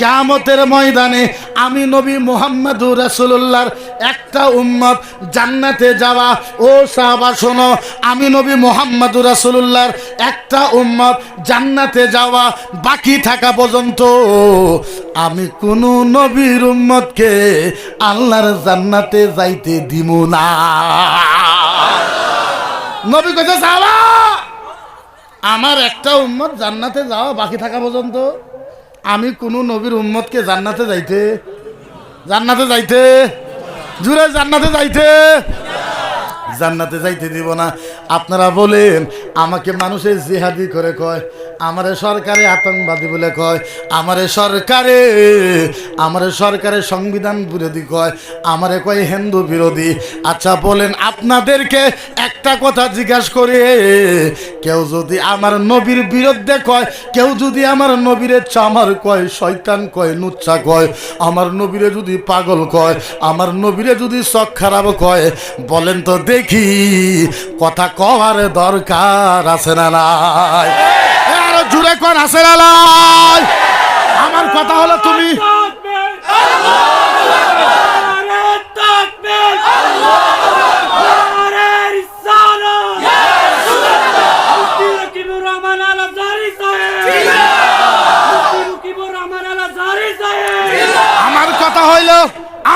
কিয়ামতের ময়দানে আমি নবী মুহাম্মদুর রাসূলুল্লাহর একটা উম্মত জান্নাতে যাওয়া। ও সাহাবা শোনো, আমি নবী মুহাম্মদুর রাসূলুল্লাহর একটা উম্মত জান্নাতে যাওয়া বাকি থাকা পর্যন্ত আমি কোন নবীর উম্মতকে আল্লাহর জান্নাতে যাইতে দিব না। নবী কইছে সাহাবা আমার একটা উম্মত জান্নাতে যাওয়া বাকি থাকা পর্যন্ত আমি কোন নবীর উম্মতকে জান্নাতে যাইতে জুড়ে জান্নাতে যাইতে দিব না। আপনারা বলেন আমাকে মানুষের জিহাদি করে কয়, আমারে সরকারে আতঙ্কবাদী বলে কয়, আমারে সরকারে সংবিধান বিরোধী কয়, আমারে কয় হিন্দু বিরোধী। আচ্ছা বলেন আপনাদেরকে একটা কথা জিজ্ঞাসা করে, কেউ যদি আমার নবীর বিরুদ্ধে কয়, কেউ যদি আমার নবীরে চামার কয়, শয়তান কয়, নুচ্ছা কয়, আমার নবীরে যদি পাগল কয়, আমার নবীরে যদি চোখ খারাপ কয়, বলেন তো দেখি কথা কওয়ার দরকার আছে না নাই? আরো জুড়ে কোন আছে না নাই? আমার কথা হলো তুমি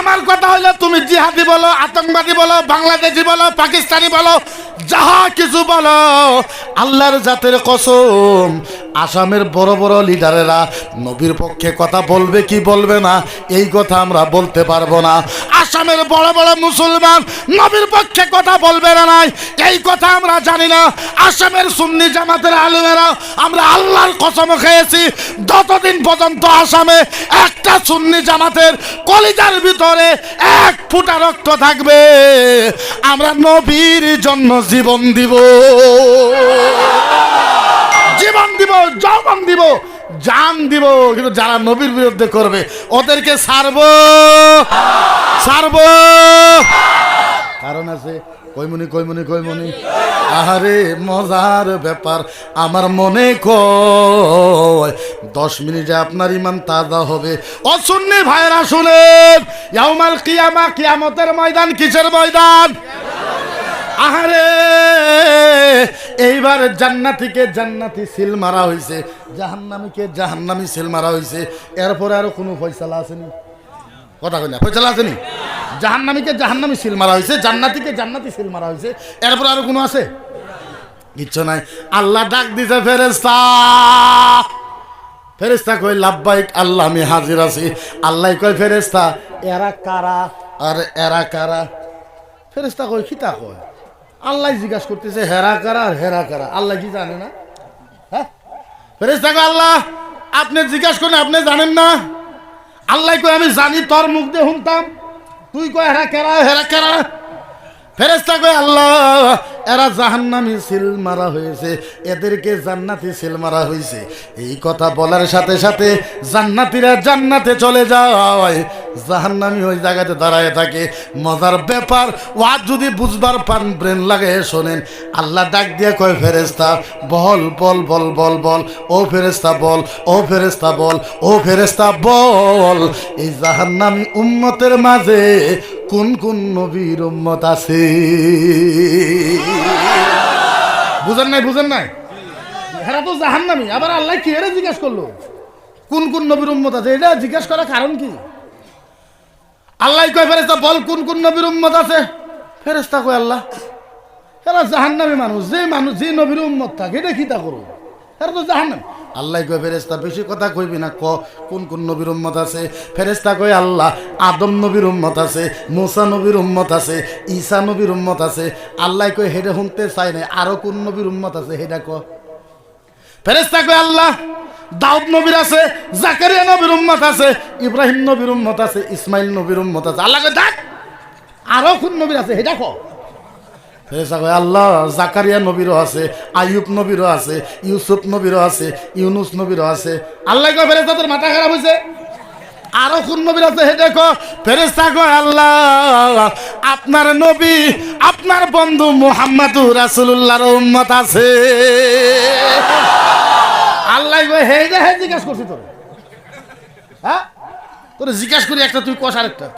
আমার কথা হইলো তুমি জিহাদি বলো, আতঙ্কবাদী বলো, বাংলাদেশি বলো, পাকিস্তানি বলো, যাহা কিছু বলো, আল্লাহর জাতের কসম আসামের বড় বড় লিডারেরা নবীর পক্ষে কথা বলবে কি বলবে না এই কথা আমরা বলতে পারবো না। আসামের বড় বড় মুসলমান নবীর পক্ষে কথা বলবে না নাই এই কথা আমরা জানি না। আসামের সুন্নি জামাতের আলেমেরা আমরা আল্লাহর কসম খেয়েছি যতদিন পর্যন্ত আসামে একটা সুন্নি জামাতের কলিজার ভিতরে এক ফোঁটা রক্ত থাকবে আমরা নবীর জন্য জীবন দিব, যৌবন দিব, জান দিব। কিন্তু যারা নবীর বিরুদ্ধে করবে ওদেরকে ছাড়বো। কারণ আছে কইমনি আহারে মজার ব্যাপার। আমার মনে কয় 10 মিনিটে আপনার ইমান তাজা হবে। ও সুন্নি ভাইরা শুনেন, ইয়াউমাল কিয়ামা, কিয়ামতের ময়দান কিসের ময়দান? আহারে এইবার জান্নাতীকে জান্নাতি সিল মারা হয়েছে, জাহান্নামীকে জাহান্নামী সিল মারা হয়েছে। এরপরে আরো কোনো ফয়সালা আসেনি? কথা কই না, ফয়সালা আসেনি? জাহান্নামীকে জাহান্নামী সিল মারা হয়েছে, জান্নাতীকে জান্নাতি সিল মারা হয়েছে। এরপরে আরো কোনো আছে? কিচ্ছু নাই। আল্লাহ ডাক দিছে ফেরেশতা, ফেরেশতা কই লাব্বাইক আল্লাহ আমি হাজির আছি। আল্লাহ কয় ফেরেশতা এরা কারা? আর এরা কারা? ফেরেশতা কই খিতা কয়? আল্লাহ জিজ্ঞাসা করতেছে হেরা কারা আর হেরা কারা, আল্লাহ কি জানে না? হ্যাঁ, ফেরেশতা কয় আল্লাহ আপনি জিজ্ঞাসা করেন, আপনি জানেন না? আল্লাহ কয় আমি জানি, তোর মুখ দিয়ে শুনতাম, তুই কয় হেরা কারা হেরা কারা। ফেরেশতা কয় আল্লাহ এরা জাহান্নামী সিল মারা হয়েছে, এদেরকে জান্নাতি সিল মারা হয়েছে। এই কথা বলার সাথে সাথে জান্নাতীরা জান্নাতে চলে যায়, জাহান্নামী ওই জায়গাতে দাঁড়ায় থাকে। মজার ব্যাপার, ওয়াজ যদি বুঝবার পান ব্রেন লাগায় শোনেন। আল্লাহ ডাক দিয়ে কয় ফেরেশতা বল বল বল বল বল, ও ফেরেশতা বল, ও ফেরেশতা বল, ও ফেরেশতা বল, এই জাহান্নামী উম্মতের মাঝে কোন কোন নবীর উম্মত আছে? বুঝেন নাই? বুঝেন নাই? এরা তো জাহান্নামী, আবার আল্লাহ কি এরা জিজ্ঞেস করলো কোন কোন নবীর উম্মত আছে? এটা জিজ্ঞেস করার কারণ কি? আল্লাহ কয় ফেরেশতা বল কোন কোন নবীর উম্মত আছে। ফেরেশতা কয় আল্লাহ এরা জাহান্নামী মানুষ, যে নবীর উম্মত থাকে এটা কি তা করো, এরা তো জাহান্নামী। আল্লাহ কয় ফেরেশতা বেশি কথা কইবি না, কোন কোন নবীর উম্মত আছে। ফেরেশতা কয় আল্লাহ আদম নবীর উম্মত আছে, মুসা নবীর উম্মত আছে, ঈসা নবীর উম্মত আছে। আল্লাহ কয় হেডে শুনতে চাই না, আরো কোন নবীর উম্মত আছে হেডা ক। ফেরেশতা কয় আল্লাহ দাউদ নবীর আছে, জাকারিয়া নবীর উম্মত আছে, ইব্রাহিম নবীর উম্মত আছে, ইসমাইল নবীর উম্মত আছে। আল্লাহ কয় দেখ আরো কোন নবীর আছে হেডা ক। ফেরেশতা কয় আল্লাহ জাকারিয়া নবীরও আছে, আইয়ুব নবীরও আছে, ইউসুফ নবীরও আছে, ইউনুস নবীরও আছে। আল্লাহ কয় ফেরেশতা তোর মাথা খারাপ হয়েছে, আরো কোন নবীর আছে হে দেখো। ফেরেশতা কয় আল্লাহ আপনার নবী আপনার বন্ধু মুহাম্মদুর রাসূলুল্লাহর উম্মত আছে। আল্লাহ কয় হে যে হে জিজ্ঞাসা করছি তোর, হ্যাঁ তোর জিজ্ঞাসা করি একটা তুই কষ আরেকটা।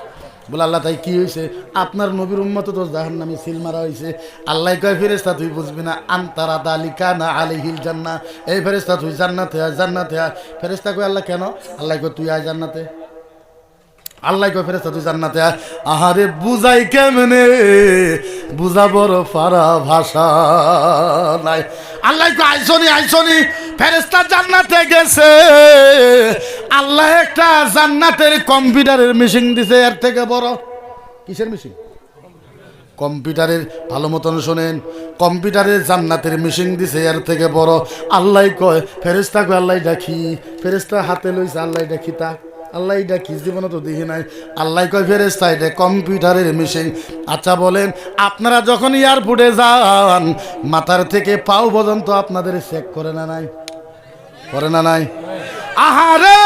বলে আল্লাহ তাই কি হয়েছে? আপনার নবীর উম্মত তো জাহান্নামে সিল মারা হয়েছে। আল্লাহ কয় ফেরেশতা তুই বুঝবি না, আনতারা দালিকা না আলাইহিল জান্নাহ, এই ফেরেশতা তুই জান্নাতে আয়, জান্নাতে আয়। ফেরেশতা কয় আল্লাহ কেন? আল্লাহ কয় তুই আয় জান্নাতে। আল্লাহ কয় ফেরেশতা তুই জান্নাতে আয়। আহারে বুঝাই কেমনে, বুঝাবর পারা ভাষা নাই। আল্লাহ কয় আইসনি আইসনি, ফেরেশতা জান্নাতে গেছে। আল্লাহ একটা জান্নাতের কম্পিউটারের মেশিন দিছে, এর থেকে বড়। কিসের মেশিন? কম্পিউটারের। ভালো মতন শোনেন, কম্পিউটারের জান্নাতের মেশিন দিছে এর থেকে বড়। আল্লাহ কয় ফেরেশতা কয় আল্লাহ ডাকি। ফেরেশতা হাতে লইছে, আল্লাহ ডাকি তা। আল্লাহ এটা কি জীবনে তো দেখি নাই। আল্লাহ কয় ফেরেশতা এটা কম্পিউটারের মেশিন। আচ্ছা বলেন আপনারা যখন এয়ারপোর্টে যান মাথার থেকে পাও পর্যন্ত আপনাদের চেক করে না নাই? করে না নাই? আহারে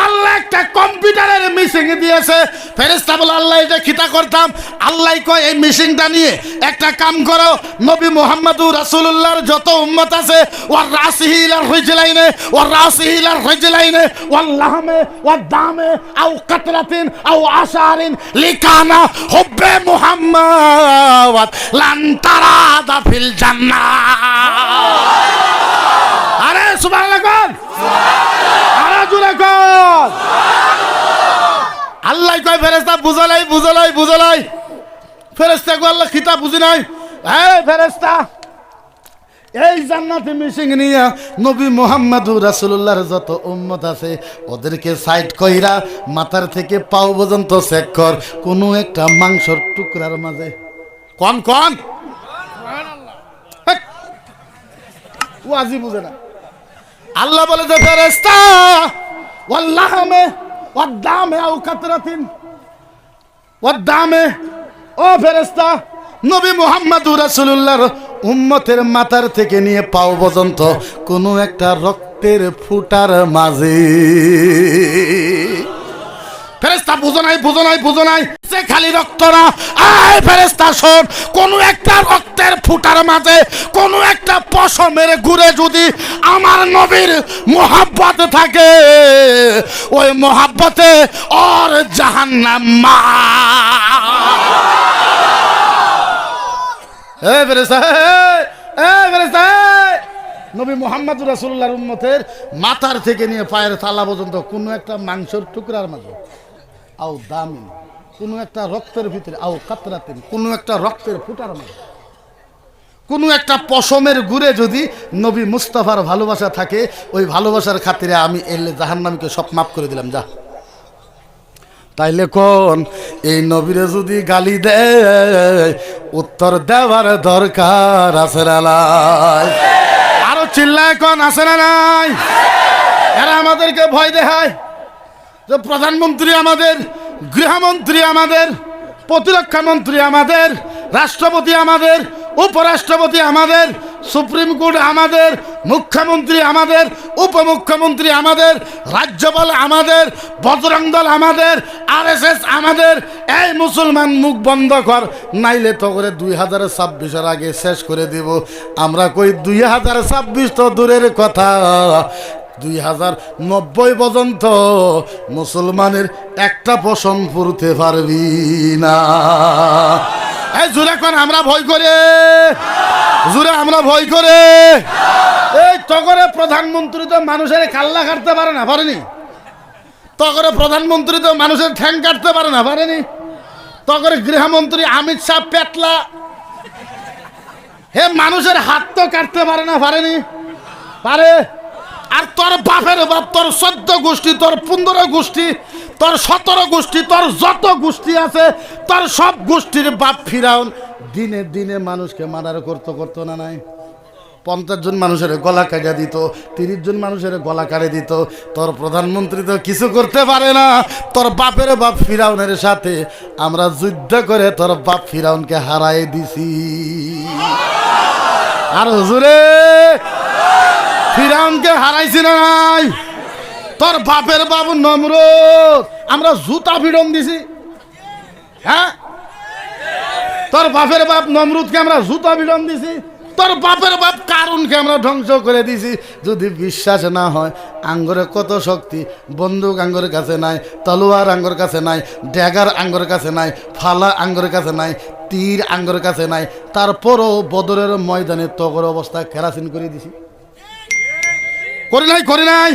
আল্লাহ একটা কম্পিউটারের মেশিন দিয়েছে। ফেরেশতা বলে আল্লাহ এটা খিতা করতাম। আল্লাহ কয় এই মেশিনটা নিয়ে একটা কাম করো, নবী মুহাম্মদুর রাসূলুল্লাহর যত উম্মত আছে ওয়ার রাসিহিলার রিজলাইনে ওয়ার রাসিহিলার রিজলাইনে ওয়াল্লাহমে ওয়াদামে আও কাতরাতিন আও আশারিন লিকানা হুব্বে মুহাম্মদ লান তারাদা ফিল জান্নাহ। আরে সুবহানাল্লাহ কোন আরে জুরে কোন। আল্লাহ কয় ফেরেশতা বুঝালাই বুঝালাই বুঝালাই। ফেরেশতা কয় আল্লাহ খিতা বুঝি নাই। এই ফেরেশতা এই জান্নাতে মিশিং নিয়া নবী মুহাম্মদুর রাসূলুল্লাহর যত উম্মত আছে ওদেরকে সাইড কইরা মাথার থেকে পাও পর্যন্ত চেক কর, কোনো একটা মাংসর টুকরার মাঝে কোন কোন ওয়াজি বুঝে না। আল্লাহ বলে যে ফেরেশতা ওয়াল্লাহমে ওয়াদামে আও কাতরাতিন ওয়াদামে, ও ফেরেশতা নবী মুহাম্মদুর রাসূলুল্লাহর উম্মতের মাথার থেকে নিয়ে পাও পর্যন্ত কোনো একটা রক্তের ফুটার মাঝে। ফেরেশতা বুঝো নাই বুঝো নাই বুঝো নাই, সে খালি রক্ত না। আয় ফেরেশতা শোন, কোন একটা রক্তের ফুটার মাঝে কোন একটা পশমের ঘুরে যদি আমার নবীর মোহাব্বত থাকে, ওই মোহাব্বতে ওর জাহান্নাম মা। এ ফেরেশতা এ ফেরেশতা নবী মুহাম্মদুর রাসূলুল্লাহর উম্মতের মাথার থেকে নিয়ে পায়ের তালা পর্যন্ত কোন একটা মাংসের টুকরার মাঝে, আও দামিন কোনো একটা রক্তের ভিতরে, আও কাতরাতিন কোনো একটা রক্তের ফুটার মাঝে, কোনো একটা পশমের ঘুরে যদি নবী মুস্তাফার ভালোবাসা থাকে, ওই ভালোবাসার খাতিরে আমি এলে জাহান্নামকে সব মাফ করে দিলাম যা। তাইলে কোন এই নবীরে যদি গালি দেয় উত্তর দেওয়ার দরকার আছে না নাই? আরো চিল্লায় কোন আছে না নাই? এরা আমাদেরকে ভয় দেখায় যে প্রধানমন্ত্রী আমাদের, গৃহমন্ত্রী আমাদের, প্রতিরক্ষা মন্ত্রী আমাদের, রাষ্ট্রপতি আমাদের, উপরাষ্ট্রপতি আমাদের, সুপ্রিম কোর্ট আমাদের, মুখ্যমন্ত্রী আমাদের, উপমুখ্যমন্ত্রী আমাদের, রাজ্যপাল আমাদের, বজরং দল আমাদের, RSS আমাদের। এই মুসলমান মুখ বন্ধ কর, নাইলে তো করে 2026-এর আগে শেষ করে দিব। আমরা কই 2026 তো দূরের কথা, 2090 পর্যন্ত মুসলমানের একটা পশম পুরতে পারবি না। এই জোরে কোন আমরা ভয় করে, জোরে আমরা ভয় করে। এই তগরে প্রধানমন্ত্রী তো মানুষের কাল্লা কাটতে পারে না, পারেনি? তগরে প্রধানমন্ত্রী তো মানুষের ঠ্যাং কাটতে পারে না, পারেনি? তগরে গৃহমন্ত্রী অমিত শাহ পেটলা, হে মানুষের হাত তো কাটতে পারে না, পারেনি? পারে। আর তোর বাপের বাপ, তোর 14 গোষ্ঠী, তোর 15 গোষ্ঠী, তোর 17 গোষ্ঠী, তোর যত গোষ্ঠী আছে, তোর সব গোষ্ঠীর বাপ ফিরাউন দিনে দিনে মানুষকে মার্ডার করতো না নাই? 50 জন মানুষের গলা কাটা দিত, 30 জন মানুষের গলা কাটে দিত। তোর প্রধানমন্ত্রী তো কিছু করতে পারে না। তোর বাপের বাপ ফিরাউনের সাথে আমরা যুদ্ধ করে তোর বাপ ফিরাউনকে হারাই দিছি। আর হুজুরে ফিরাউনকে হারাইছি না নাই? তোর বাপের বাবু নমরুদ আমরা জুতা ভিড়ন দিছি। হ্যাঁ, তোর বাপের বাপ নমরুদকে আমরা জুতা ভিড়ন দিছি। তোর বাপের বাপ কারুনকে আমরা ধ্বংস করে দিছি। যদি বিশ্বাস না হয়, আঙ্গরে কত শক্তি, বন্দুক আঙ্গর কাছে নাই, তলোয়ার আঙ্গর কাছে নাই, ড্যাগার আঙ্গর কাছে নাই, ফালা আঙ্গর কাছে নাই, তীর আঙ্গর কাছে নাই, তারপরও বদরের ময়দানে তগর অবস্থা কেরাসিন করে দিছি। করি নাই, করি নাই?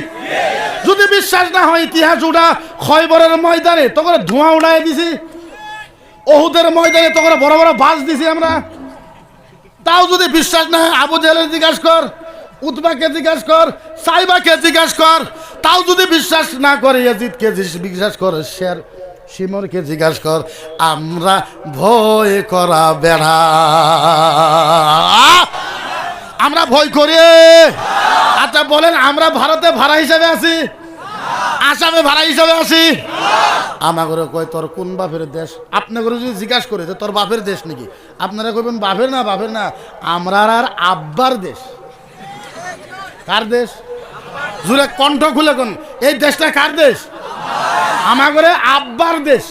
যদি বিশ্বাস না হয় ইতিহাস উঠা, খয়বরের ময়দানে তখন ধোঁয়া উড়াই দিছি, ওহুদের ময়দানে তখন বড় বড় বাস দিছি আমরা। তাও যদি বিশ্বাস না হয় আবু জেহেলের জিজ্ঞাসা কর, উতবাকে জিজ্ঞাসা কর, সাইবাকে জিজ্ঞাসা কর। তাও যদি বিশ্বাস না করে ইয়াজিদকে জিজ্ঞাসা কর, শের শিমরকে জিজ্ঞাসা কর। আমরা ভয় করা বেড়া, আমরা ভয় করি। আচ্ছা বলেন, আমরা ভারতে ভাড়া হিসাবে আছি, আসামে ভাড়া হিসাবে আছি? আমাকে কয় তোর কোন বাপের দেশ? আপনাকে যদি জিজ্ঞাসা করে যে তোর বাপের দেশ নাকি, আপনারা কইবেন বাপের না, বাপের না, আমরা আর আব্বার দেশ। কার দেশ? জুড়ে কণ্ঠ খুলে কোন, এই দেশটা কার দেশ? আমাকে আব্বার দেশ।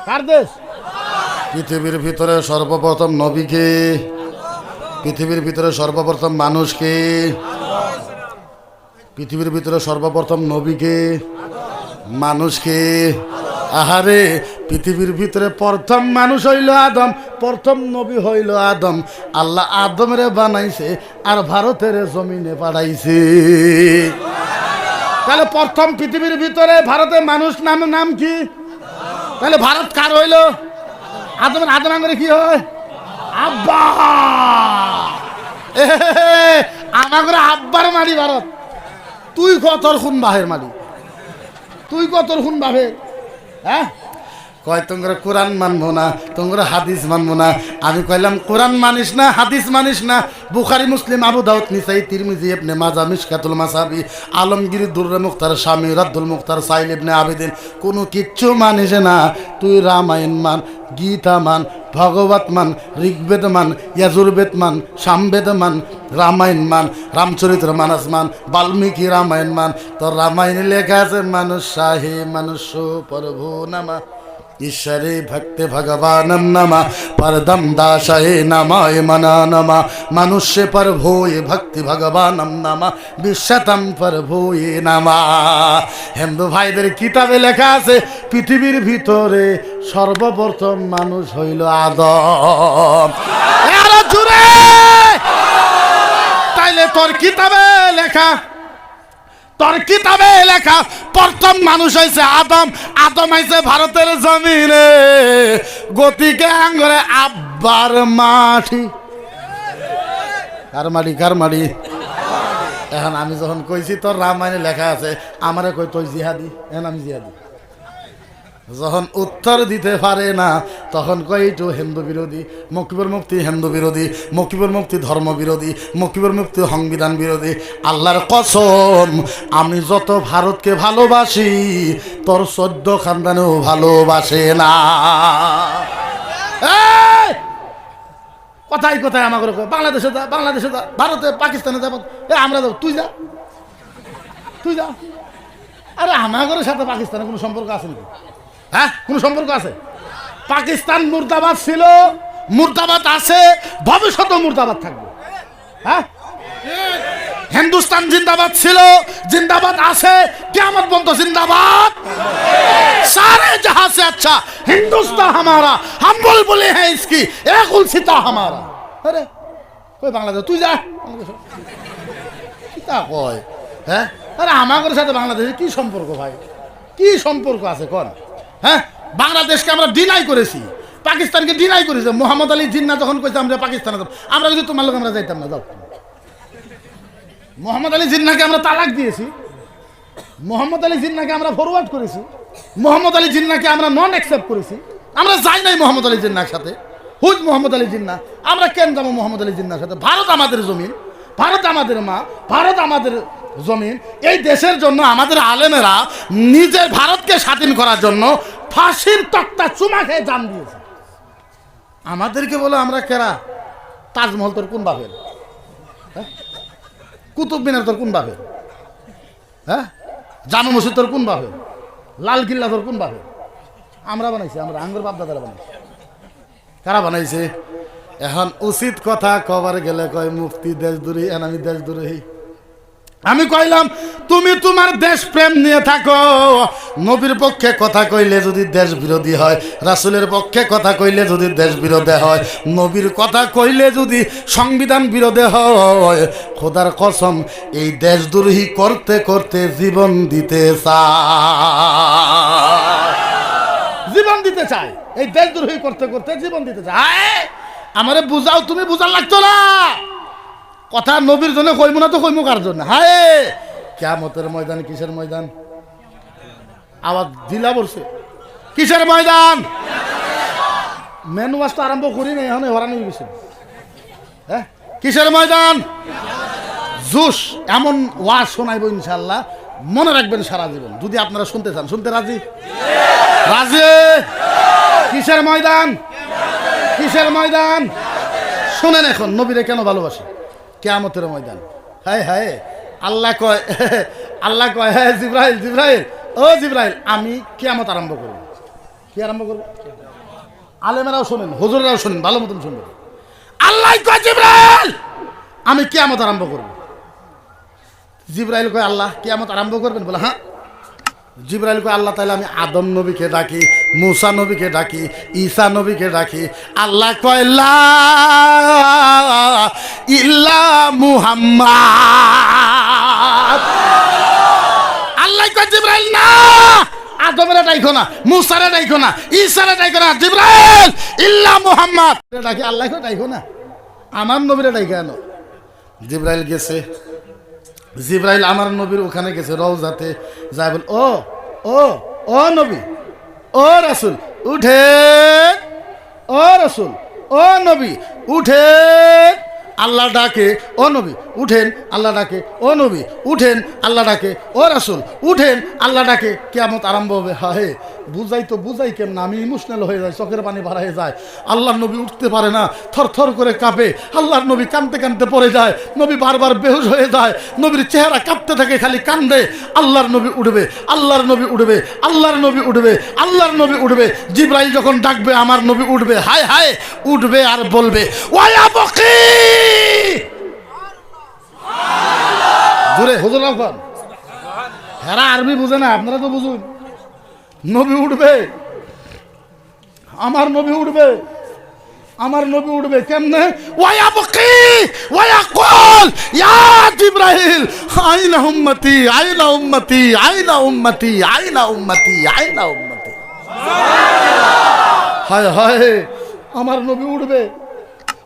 কার দেশ? পৃথিবীর ভিতরে সর্বপ্রথম নবীকে, পৃথিবীর ভিতরে সর্বপ্রথম মানুষকে, পৃথিবীর ভিতরে সর্বপ্রথম নবীকে, মানুষকে। আহারে, পৃথিবীর ভিতরে প্রথম মানুষ হইল আদম, প্রথম নবী হইল আদম। আল্লাহ আদমরে বানাইছে আর ভারতের জমিনে পাঠাইছে। তাহলে প্রথম পৃথিবীর ভিতরে ভারতের মানুষ নাম কি? তাহলে ভারত কার হইল? আদমের। আদম আঙ্গরে কি হয়? আব্বা। আমার আব্বার মারি ভারত। তুই কতর খুন বাহের মারি, তুই কতর খুন বাহে? হ্যাঁ, কয় তোমরা কোরআন মানবো না, তোমরা হাদিস মানবো না। আমি কইলাম কোরআন মানিস না, হাদিস মানিস না, বুখারী মুসলিম আবু দাউদ নিসাই তিরমিজি ইবনে মাজাহ মিশকাতুল মাসাবি আলমগীর দুররে মুখতার শামী রাদ্দুল মুখতার সাইল ইবনে আবিদিন কোনো কিচ্ছু মানিস না। তুই রামায়ণ মান, গীতা মান, ভগবত মান, ঋগ্বেদ মান, ইয়াজুর্বেদ মান, সামবেদ মান, রামায়ণ মান, রামচরিত্র মানস মান, বাল্মীকি রামায়ণ মান। তোর রামায়ণে লেখা আছে মানুষ শাহে মনুষ্য প্রভু নামা, ঈশ্বরে ভক্তে ভগবানম নমা, পরদম দাসায়ে নমায় মনা নমা, মনুষ্য প্রভুয়ে ভক্তি ভগবানম নমা, বিশ্বতম প্রভুয়ে নমা। হিন্দু ভাইদের কিতাবে লেখা আছে পৃথিবীর ভিতরে সর্বপ্রথম মানুষ হইল আদম। আরো জোরে! তাইলে তোর কিতাবে লেখা, তোর কিতাবে লেখা প্রথম মানুষ হয়েছে আদম। আদম হয়েছে ভারতের জমিনে, গতিকে আঙ্গরে আব্বার মাটি। কার মাটি? কার মাটি? এখন আমি যখন কইছি তোর রামায়ণে লেখা আছে, আমারে কই তুই জিহাদি, এখন আমি জিহাদি। যখন উত্তর দিতে পারে না তখন কই একটু হিন্দু বিরোধী, মকিবুর মুফতি হিন্দু বিরোধী, মকিবুর মুফতি ধর্ম বিরোধী, মকিবুর মুফতি সংবিধান বিরোধী। আল্লাহর কসম, আমি যত ভারতকে ভালোবাসি তোর 14 খানদানেও ভালোবাসে না। কথাই কথায় আমাকে বাংলাদেশে যা, বাংলাদেশে যা, ভারতে, পাকিস্তানে যাব, আমরা যাবো, তুই যা, তুই যা। আরে আমাদের সাথে পাকিস্তানের কোনো সম্পর্ক আছে নাকি? হ্যাঁ, কোনো সম্পর্ক আছে? পাকিস্তান মুর্দাবাদ ছিল, মুর্দাবাদ আছে, ভবিষ্যতেও মুর্দাবাদ থাকবে। হ্যাঁ, হিন্দুস্তান জিন্দাবাদ ছিল, জিন্দাবাদ আছে, কিয়ামত পর্যন্ত জিন্দাবাদ। सारे जहां से अच्छा हिंदुस्तान हमारा, हम बुलबुल हैं इसकी, एक उलसिता हमारा। अरे कोई बांग्लादेश তুই যা, কিতা কয়? হ্যাঁ, আরে আমাদের সাথে বাংলাদেশের কি সম্পর্ক ভাই? কি সম্পর্ক আছে কোন? হ্যাঁ, বাংলাদেশকে আমরা ডিনাই করেছি, পাকিস্তানকে ডিনাই করেছি। মোহাম্মদ আলী জিন্নাহ যখন কইছে আমরা পাকিস্তানে যাব, আমরা যদি তোমার লোক আমরা যাইতাম না, যাও। মোহাম্মদ আলী জিন্নাহকে আমরা তালাক দিয়েছি, মোহাম্মদ আলী জিন্নাহকে আমরা ফরওয়ার্ড করেছি, মোহাম্মদ আলী জিন্নাহকে আমরা নন অ্যাকসেপ্ট করেছি। আমরা যাই নাই মোহাম্মদ আলী জিন্নাহর সাথে। হুজ মোহাম্মদ আলী জিন্নাহ, আমরা কেন যাবো মোহাম্মদ আলী জিন্নাহর সাথে? ভারত আমাদের জমিন, ভারত আমাদের মা, ভারত আমাদের জমিন। এই দেশের জন্য আমাদের আলেমেরা নিজের ভারতকে স্বাধীন করার জন্য ফাঁসির তক্তা চুমা খেয়ে জান দিয়েছে। আমাদেরকে বলে আমরা কেরা? তাজমহল তোর কোন বাপের? হ্যাঁ, কুতুব মিনার তোর কোন বাপের? হ্যাঁ, জামা মসজিদ তোর কোন বাপের? লাল কিল্লা তোর কোন বাপের? আমরা বানাইছি, আমরা আঙ্গুর বাপ দাদারা বানাইছি। কারা বানাইছে? এখন উচিত কথা কবার গেলে কয় মুফতি দেশদ্রোহী, আমি দেশদ্রোহী। আমি কইলাম তুমি তোমার দেশ প্রেম নিয়ে থাকো, নবীর পক্ষে কথা কইলে যদি দেশ বিরোধী হয়, রাসূলের পক্ষে কথা কইলে যদি দেশ বিরোধী হয়, নবীর কথা কইলে যদি সংবিধান বিরোধী হয়, খোদার কসম এই দেশদ্রোহী করতে করতে জীবন দিতে চায়, জীবন দিতে চায়, এই দেশদ্রোহী করতে করতে জীবন দিতে চায়। আমারে বুঝাও, তুমি বুঝার লাগতো না কথা। নবীর জন্য কইমু না তো কইমু কার জন্য? হায়, কিয়ামতের ময়দান কিসের ময়দান? আওয়াজ দিলা বলছে কিসের ময়দান? মেন ওয়াজটা আরম্ভ করি না, এখন হরানি গেছে। হ্যাঁ, কিসের ময়দান? জুস এমন ওয়াজ শোনাইব ইনশাআল্লাহ, মনে রাখবেন সারা জীবন। যদি আপনারা শুনতে চান, শুনতে রাজি? রাজি? কিসের ময়দান? কিসের ময়দান? শোনেন এখন নবীরে কেন ভালোবাসে। কিয়ামতের ময়দান। হায় হায়, আল্লাহ কয়, আল্লাহ কয়, হ্যাঁ জিব্রাইল, জিব্রাইল, ও জিব্রাইল, আমি কিয়ামত আরম্ভ করব। কি আরম্ভ করব? আলেমেরাও শোনেন, হুজুররাও শোনেন, ভালো মতন শুনবেন। আল্লাহ কয় জিব্রাইল, আমি কিয়ামত আরম্ভ করব। জিব্রাইল কয় আল্লাহ কিয়ামত আরম্ভ করবেন? বলে হ্যাঁ। জিব্রাইল কয় আল্লাহ তাআলা আমি আদম নবীকে ডাকি, মুসা নবীকে ডাকি, ঈসা নবীকে ডাকি। আল্লাহ কয় লা ইল্লা মুহাম্মদ। আল্লাহ কয় জিব্রাইল না, আদমেরা ডাইখো না, মুসারে ডাইখো না, ঈসারে ডাইখো না, জিব্রাইল ইল্লা মুহাম্মদ ডাকি। আল্লাহ কয় ডাইখো না, আমার নবীরে ডাইখো কেন? জিব্রাইল গেছে, জিব্রাইল আমার নবীর ওখানে গেছে রওজাতে, যাই বল ও ও ও নবী, ও রাসূল উঠেন, ও রাসূল, ও নবী উঠেন, আল্লাহ ডাকে, ও নবী উঠেন, আল্লাহ ডাকে, ও নবী উঠেন, আল্লাহ ডাকে, ও রাসূল উঠেন, আল্লাহ ডাকে। কিয়ামত আরম্ভ হবে। হ্যাঁ, বুঝাই তো বুঝাই কেমন, আমি ইমোশনাল হয়ে যাই, চোখের পানি বার হয়ে যায়। আল্লাহর নবী উঠতে পারে না, থর থর করে কাঁপে। আল্লাহর নবী কাঁদতে কাঁদতে পড়ে যায়, নবী বারবার বেহুশ হয়ে যায়, নবীর চেহারা কাঁপতে থাকে, খালি কান্দে। আল্লাহর নবী উঠবে, আল্লাহর নবী উঠবে, আল্লাহর নবী উঠবে, আল্লাহর নবী উঠবে। জিব্রাইল যখন ডাকবে আমার নবী উঠবে, হায় হায় উঠবে আর বলবে ওয়া বকি। জোরে হুজুর রাখুন, হেরা আরবি বুঝে না, আপনারা তো বুঝুন। নবী উঠবে, আমার নবী উঠবে, আমার নবী উঠবে কেমনে? ওয়া বকি ওয়া ইয়াকুল ইয়া জিব্রাইল আইনা উম্মতি, আইনা উম্মতি, আইনা উম্মতি, আইনা উম্মতি, আইনা উম্মতি। হায় হায়, আমার নবী উঠবে,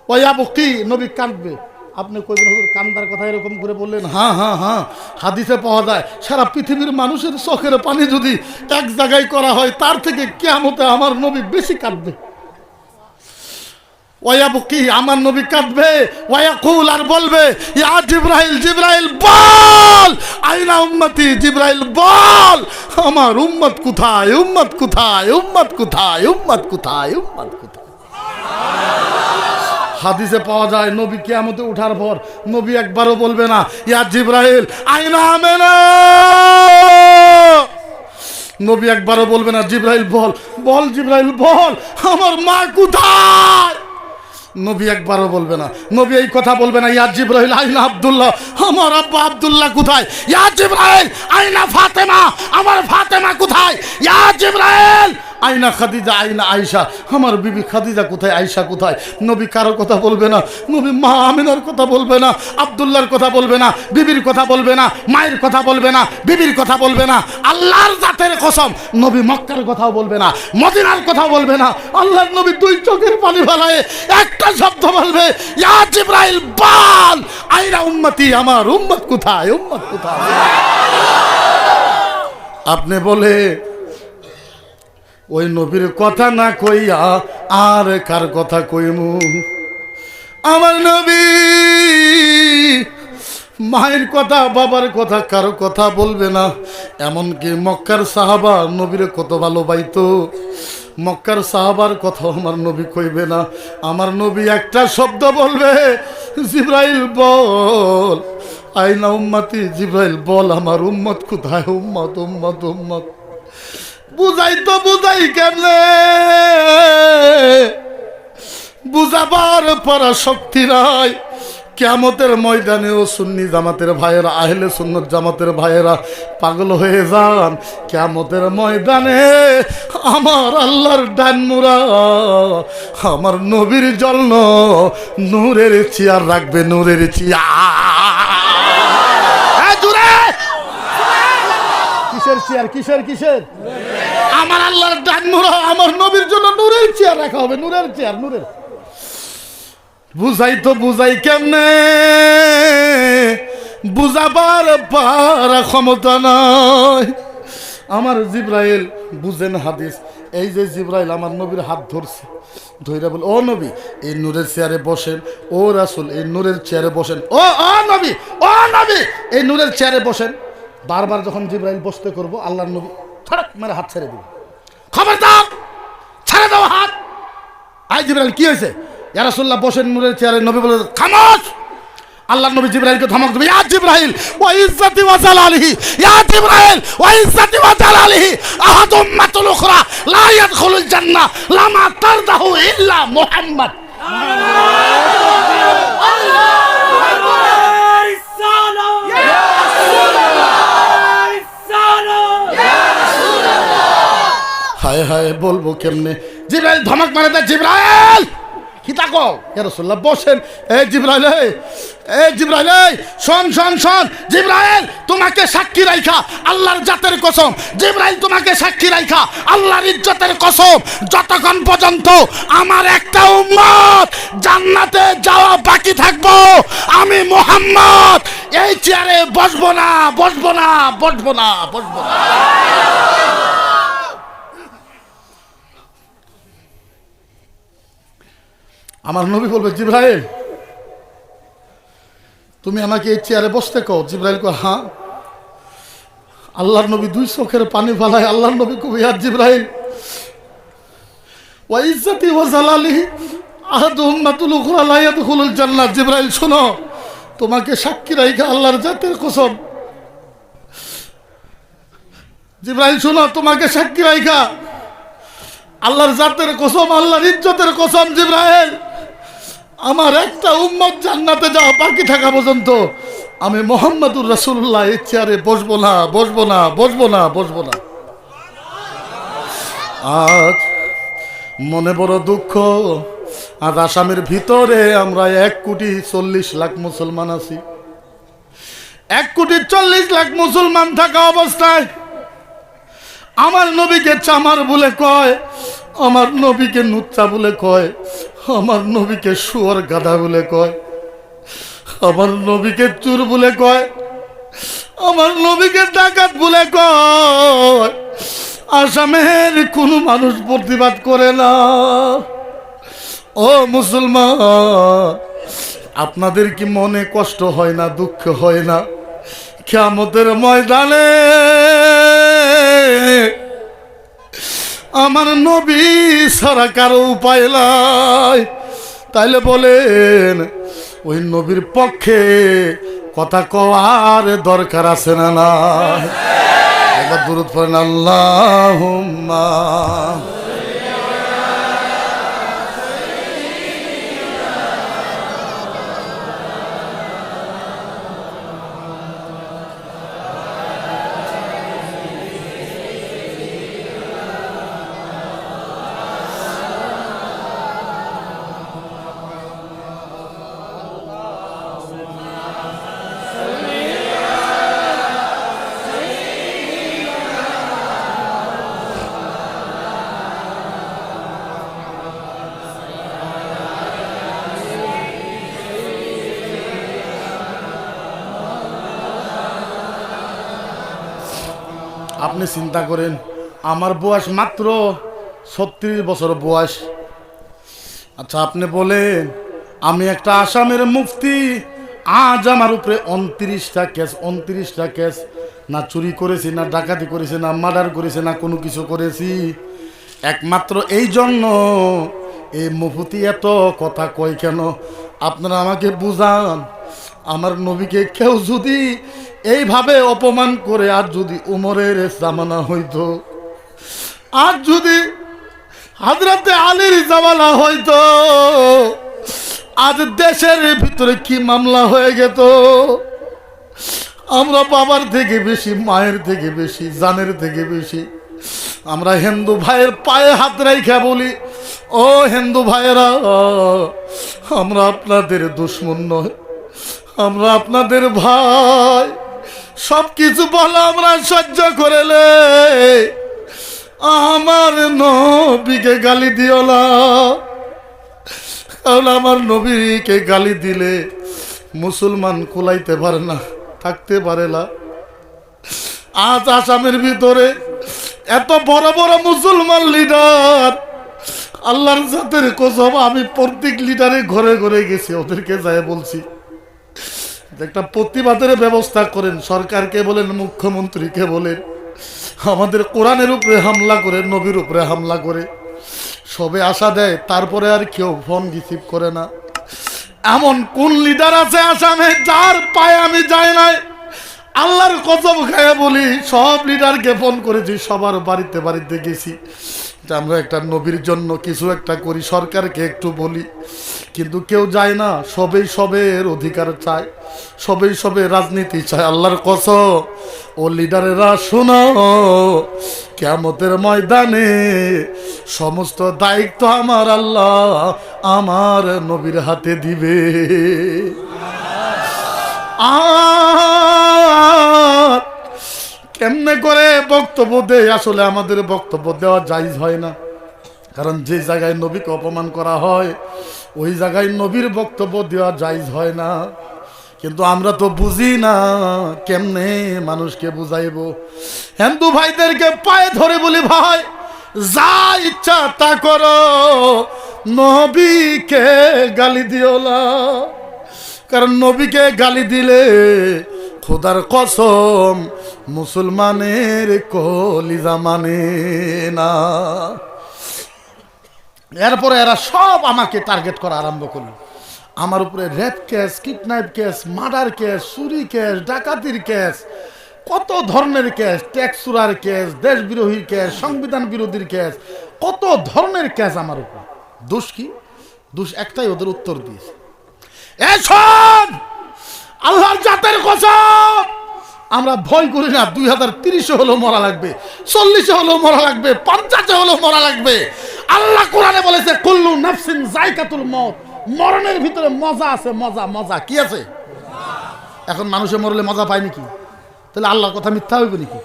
ওয়া বকি, নবী কাঁদবে। আপনি কইবেন হুজুর কান্দার কথা এরকম করে বললেন? হ্যাঁ হ্যাঁ হ্যাঁ, হাদিসে পাওয়া যায় সারা পৃথিবীর মানুষের চোখের পানি যদি এক জায়গায় করা হয়, তার থেকে কিয়ামতে আমার নবী বেশি কাঁদবে। ওয়াবকি, আমার নবী কাঁদবে, ওয়াকুল আর বলবে ইয়া জিব্রাইল, জিব্রাইল বল আইনা উম্মতি, জিব্রাইল বল আমার উম্মত কোথায়, উম্মত কোথায়, উম্মত কোথায়, উম্মত কোথায়, উম্মত কোথায়। হাদিসে পাওয়া যায় নবী কিয়ামতে ওঠার পর নবী একবারও বলবে না ইয়া জিবরাইল আইনা আমেনা, নবী একবারও বলবে না জিবরাইল বল বল জিবরাইল বল আমার মা কোথায়, নবী একবারও বলবে না। নবী এই কথা বলবে না ইয়া জিবরাইল আইনা আব্দুল্লাহ, আমার আব্বা আব্দুল্লাহ কোথায়, ইয়া জিবরাইল আইনা ফাতেমা, আমার ফাতেমা কোথায়, ইয়া জিবরাইল আইনা খাদিজা আইনা আয়েশা, আমার বিবি খাদিজা কোথায়, আয়েশা কোথায়। নবী কারো কথা বলবে না, নবী মা আমিনার কথা বলবে না, আব্দুল্লাহর কথা বলবে না, বিবির কথা বলবে না, মায়ের কথা বলবে না, বিবির কথা বলবে না। আল্লাহর জাতের কসম নবী মক্কার কথাও বলবে না, মদিনার কথা বলবে না। আল্লাহর নবী দুই চোখের পানি ফেলায় একটা শব্দ বলবে ইয়া জিবরাইল বল আইনা উম্মতি, আমার উম্মত কোথায়, উম্মত কোথায়। আপনি বলে ওই নবীর কথা না কইয়া আর কার কথা কইমু, আমার নবী মায়ের কথা বাবার কথা কারো কথা বলবে না। এমনকি মক্কার সাহাবা নবীর কত ভালোবাসতো, মক্কার সাহাবার কথা আমার নবী কইবে না। আমার নবী একটা শব্দ বলবে জিবরাইল বল আইনা উম্মতি, জিবরাইল বল আমার উম্মত কোথায়, উম্মত উম্মত উম্মত। বুঝাই তো বুঝাই কেমনে, বুঝাবার পরা শক্তি নাই। কিয়ামতের ময়দানেও সুন্নি জামাতের ভাইয়েরা, আহলে সুন্নত জামাতের ভাইয়েরা পাগল হয়ে যান। কিয়ামতের ময়দানে আমার আল্লাহর ডান মুরা আমার নবীর জন্য নূরের চেয়ার রাখবে, নূরের চেয়ার। কিসের চেয়ার, কিসের কিসের? আমার আল্লাহর ডান মুরা আমার নবীর জন্য নূরের চেয়ার রাখা হবে, নূরের চেয়ার, নূরের। বুঝাই তো বুঝাই কেমনে, বুঝাবার পারা ক্ষমতা নাই আমার। জিবরাইল বুঝেন হাদিস, এই যে জিবরাইল আমার নবীর হাত ধরছে, ধইরা বল ও নবী এই নূরের চেয়ারে বসেন, ও রাসূল এই নূরের চেয়ারে বসেন, ও নবী ও নবী এই নূরের চেয়ারে বসেন। বারবার যখন জিবরাইল বসতে করবো আল্লাহর নবী ছড়াক মেরে হাত ছেড়ে দিবে, খবরদার ছেড়ে দাও হাত। আই জিবরাইল কি হয়েছে, ইয়া রাসূলুল্লাহ বসেন নূরের চেয়ারে। নবী বলে খামোশ। আল্লাহর নবী জিবরাইলকে ধমক দেবে ইয়া জিবরাইল ওয়া ইজ্জতি ওয়া জালালিহি, ইয়া জিবরাইল ওয়া ইজ্জতি ওয়া জালালিহি আহাদুম মাতুল উখরা লা ইয়াদখুলুল জান্নাহ লামা তারদাহু ইল্লা মুহাম্মদ। হায় হায় বলবো কেমনে। জিবরাইল ধমক মারে দেয়, জিবরাইল কি তাকো ইয়া রাসূলুল্লাহ বসেন। এই জিবরাইল এই জিবরাইল শোন শোন শোন, জিবরাইল তোমাকে সাক্ষী রাখা আল্লাহর জাতের কসম, জিবরাইল তোমাকে সাক্ষী রাখা আল্লাহর ইজ্জতের কসম, যতক্ষণ পর্যন্ত আমার একটা উম্মত জান্নাতে যাওয়া বাকি থাকবো আমি মুহাম্মদ এই চেয়ারে বসবো না, বসবো না, বসবো না, বসবো না। আমার নবী বলবে জিবরাইল তুমি আমাকে এই চেয়ারে বসতে কও। জিবরাইল কো হ্যাঁ। আল্লাহর নবী দুই চোখের পানি ফেলায়। আল্লাহর নবী কবে ইয়া জিবরাইল ওয়া ইজ্জতি ওয়া জালালিহি আহাদুহুম মাতুল উখরা লা ইয়াদখুলুল জান্নাহ। জিবরাইল শোনো, তোমাকে সাক্ষী রাখা আল্লাহর জাতের কসম, জিবরাইল শোনো তোমাকে সাক্ষী রাখা আল্লাহর জাতের কসম, আল্লাহর ইজ্জতের কসম, জিবরাইল আমার একটা উম্মত জান্নাতে যাওয়া বাকি থাকা পর্যন্ত আমি মুহাম্মদুর রাসূলুল্লাহ এই চেয়ারে বসবো না, বসবো না, বসবো না, বসবো না। আজ মনে বড় দুঃখ, আজ আসামের ভিতরে আমরা 1,40,00,000 মুসলমান আছি। 1,40,00,000 মুসলমান থাকা অবস্থায় আমার নবীকে চামার বলে কয়, আমার নবীকে নুচ্চা বলে কয়, আমার নবীকে শুয়োর গাধা বলে কয়, আমার নবীকে চোর বলে কয়, আমার নবীকে ডাকাত বলে কয়। আসামের কোনো মানুষ প্রতিবাদ করে না। ও মুসলমান, আপনাদের কি মনে কষ্ট হয় না, দুঃখ হয় না? কিয়ামতের ময়দানে আমার নবী ছাড়া কারো উপায় নাই। তাইলে বলেন ওই নবীর পক্ষে কথা কওয়ার দরকার আছে না না? একবার দুরূদ পড়েন আল্লাহুম্মা। আপনি চিন্তা করেন, আমার বয়স মাত্র 36 বছর বয়স। আচ্ছা আপনি বলেন, আমি একটা আসামের মুফতি, আজ আমার উপরে 29টা কেস, না চুরি করেছি, না ডাকাতি করেছি, না মার্ডার করেছি, না কোনো কিছু করেছি। একমাত্র এই জন্য এই মুফতি এত কথা কয় কেন? আপনারা আমাকে বুঝান। আমার নবীকে কেউ যদি এইভাবে অপমান করে, আর যদি উমরের জামানা হইতো, আর যদি হযরতে আলীর জামানা হইতো, আজ দেশের ভিতরে কি মামলা হয়ে যেত। আমরা বাবার থেকে বেশি, মায়ের থেকে বেশি, জানের থেকে বেশি আমরা হিন্দু ভাইয়ের পায়ে হাত রাইখা বলি, ও হিন্দু ভাইয়েরা, আমরা আপনাদের দুশমন নয়, আমরা আপনাদের ভাই। সব কিছু বলো আমরা সহ্য করেলে, আমার নবীকে গালি দিও না, কারণ আমার নবীকে গালি দিলে মুসলমান কুলাইতে পারে না, থাকতে পারে না। আজ আসামের ভিতরে এত বড় বড় মুসলমান লিডার, আল্লাহর জাতের কসম, আমি প্রত্যেক লিডারে ঘরে ঘরে গেছি, ওদেরকে যায় বলছি একটা প্রতিবাদের ব্যবস্থা করেন। সরকারকে বলেন, মুখ্যমন্ত্রীকে বলেন, আমাদের কোরআনের উপরে হামলা করে, নবীর উপরে হামলা করে সবে আশা দেয়, তারপরে আর কেউ ফোন রিসিভ করে না। এমন কোন লিডার আছে আসামে যার পায়ে আমি যাই নাই? আল্লাহর কসম খায়া বলি, সব লিডারকে ফোন করেছি, সবার বাড়িতে বাড়িতে গেছি, আমরা একটা নবীর জন্য কিছু একটা করি, সরকারকে একটু বলি, কিন্তু কেউ যায় না। সবেই সবের অধিকার চায়, সবেই সবে রাজনীতি চায়। আল্লাহর কসম, ও লিডারেরা শোনো, কিয়ামতের ময়দানে সমস্ত দায়িত্ব আমার আল্লাহ আমার নবীর হাতে দিবে। আর কেমনে করে বক্তব্য দেয়? আসলে আমাদের বক্তব্য দেওয়া জায়েজ হয় না, কারণ যে জায়গায় নবীকে অপমান করা হয় ওই জায়গায় নবীর বক্তব্য দেওয়া জায়েজ হয় না। কিন্তু আমরা তো বুঝি না কেমনে মানুষকে বুঝাইব। হিন্দু ভাইদেরকে পায়ে ধরে বলি, ভাই যা ইচ্ছা তা করো, নবীকে গালি দিও না, কারণ নবীকে গালি দিলে খোদার কসম মুসলমানের কলিজা মানে না। এরপরে এরা সব আমাকে টার্গেট করা আরম্ভ করলো। আমার উপরে rape case, kidnap case, murder case, চুরি কেস, ডাকাতির কেস, কত ধরনের কেস, ট্যাক্স চুরার কেস, দেশবিরোধী কেস, সংবিধান বিরোধীর কেস, কত ধরনের কেস আমার উপর। দোষ কি? দোষ একটাই, ওদের উত্তর দিয়েছে। শোন, আল্লাহর জাতের কসম, আমরা ভয় করি না। 2030 হলেও মরা লাগবে, 40 হলেও মরা লাগবে, 50 হলেও মরা লাগবে। আল্লাহ কোরআনে বলেছে, কুল্লু নাফসিন যায়কাতুল মউত, মরণের ভিতরে মজা আছে, মজা। মজা কি আছে? এখন মানুষে মরলে মজা পায় নাকি? তাহলে আল্লাহর কথা মিথ্যা হইবে নাকি?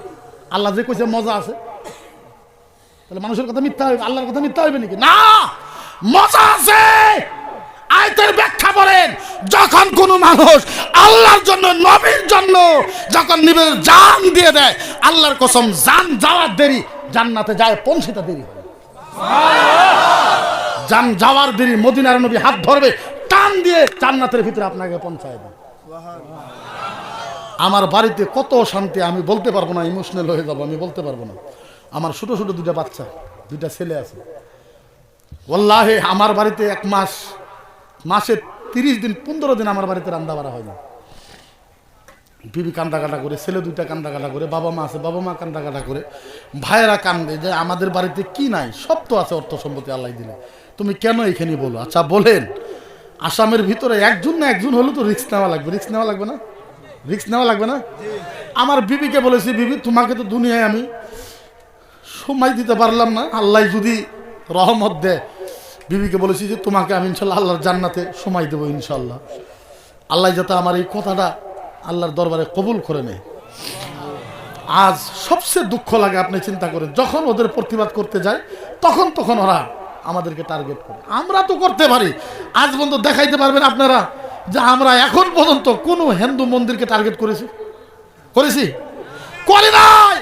আল্লাহ যে কইছে মজা আছে, তাহলে মানুষের কথা মিথ্যা হইবে, আল্লাহর কথা মিথ্যা হইবে নাকি? না, মজা আছে। আয়াতের ব্যাখ্যা বলেন, যখন কোন মানুষ আল্লাহর জন্য, নবীর জন্য যখন নিজের জান দিয়ে দেয়, আল্লাহর কসম জান যাওয়ার দেরি, জান্নাতে যায় পৌঁছতে দেরি হয়। জান যাওয়ার দেরি, মদিনার নবী হাত ধরবে, টান দিয়ে জান্নাতের ভিতরে আপনাকে পৌঁছায় দেয়। আমার বাড়িতে কত শান্তি, আমি বলতে পারবো না, ইমোশনাল হয়ে যাবো, আমি বলতে পারবো না। আমার ছোট ছোট দুটা বাচ্চা, দুইটা ছেলে আছে। ওয়াল্লাহি আমার বাড়িতে 1 মাস মাসে 30 দিন 15 দিন আমার বাড়িতে রান্না বাড়া হয় না। বিবি কান্দা কাটা করে, ছেলে দুইটা কান্দা কাটা করে, বাবা মা আছে, বাবা মা কান্দা কাটা করে, ভাইয়েরা কান্দে যে আমাদের বাড়িতে কি নাই, সব তো আছে, অর্থ সম্পত্তি আল্লাহ দিলে, তুমি কেন এখানে বলো? আচ্ছা বলেন, আসামের ভিতরে একজন না একজন হলো তো রিস্ক নেওয়া লাগবে, রিস্ক নেওয়া লাগবে না? রিস্ক নেওয়া লাগবে না? আমার বিবিকে বলেছি, বিবি তোমাকে তো দুনিয়ায় আমি সময় দিতে পারলাম না, আল্লাহ যদি রহমত দেয়, বিবিকে বলেছি যে তোমাকে আমি ইনশাল্লাহ আল্লাহর জান্নাতে সময় দেবো ইনশাল্লাহ। আল্লাহ যাতে আমার এই কথাটা আল্লাহর দরবারে কবুল করে নেয়। আজ সবচেয়ে দুঃখ লাগে, আপনি চিন্তা করেন, যখন ওদের প্রতিবাদ করতে যায় তখন ওরা আমাদেরকে টার্গেট করে। আমরা তো করতে পারি, আজ পর্যন্ত দেখাইতে পারবেন আপনারা যে আমরা এখন পর্যন্ত কোনো হিন্দু মন্দিরকে টার্গেট করেছি? করি নাই।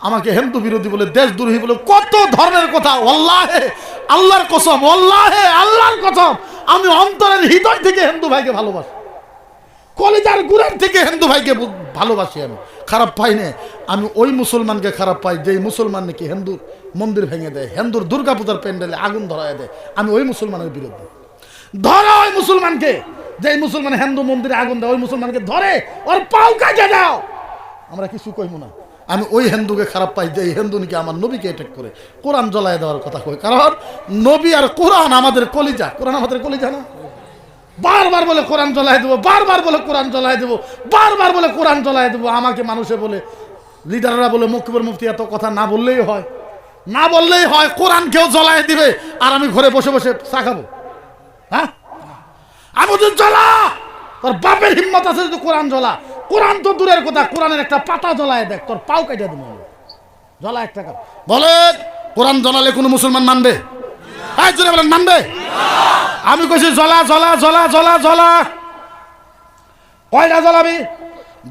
আমাকে হিন্দু বিরোধী বলে, দেশদ্রোহী বলে, কত ধরনের কথা, ওয়াল্লাহে আল্লাহর কসম, ওয়াল্লাহে আল্লাহর কসম, আমি অন্তরের হৃদয় থেকে হিন্দু ভাইকে ভালোবাসি, কলিজার গুড়ার থেকে হিন্দু ভাইকে ভালোবাসি। আমি খারাপ পাই না, আমি ওই মুসলমানকে খারাপ পাই যেই মুসলমান নাকি হিন্দুর মন্দির ভেঙে দেয়, হিন্দুর দুর্গাপূজার প্যান্ডেলে আগুন ধরায় দেয়। আমি ওই মুসলমানের বিরুদ্ধে। ধরো ওই মুসলমানকে, যেই মুসলমান হিন্দু মন্দিরে আগুন দেয়, ওই মুসলমানকে ধরে ওর পাও কাটে দাও, আমরা কিছু কইব না। আমি ওই হিন্দুকে খারাপ পাই যে হিন্দু নাকি আমার নবীকে অ্যাটাক করে, কোরআন জ্বলায় দেওয়ার কথা কই, কারণ নবী আর কোরআন আমাদের কলিজা, কোরআন আমাদের কলিজা না? বারবার বলে কোরআন জ্বলায় দেবো, বারবার বলে কোরআন জ্বলায় দেবো, বারবার বলে কোরআন জ্বলায় দেবো। আমাকে মানুষে বলে, লিডাররা বলে, মকিবুর মুফতি এত কথা না বললেই হয়, না বললেই হয়, কোরআন কেউ জ্বলায় দিবে আর আমি ঘরে বসে বসে চা খাবো? হ্যাঁ, আমি তো জ্বলা, তোর বাপের হিম্মত আছে যদি কোরআন জ্বলা। কোরআন তো দূরের কথা, কোরআনের একটা পাতা জ্বলায় দেখ, তোর পাও কেটে দেবো। জ্বলা একটা কথা বলেন, কোরআন জ্বলালে কোনো মুসলমান মানবে? বলেন মানবে? আমি কইছি জ্বলা জ্বলা জ্বলা জ্বলা জ্বলা। কয়টা জ্বলাবি?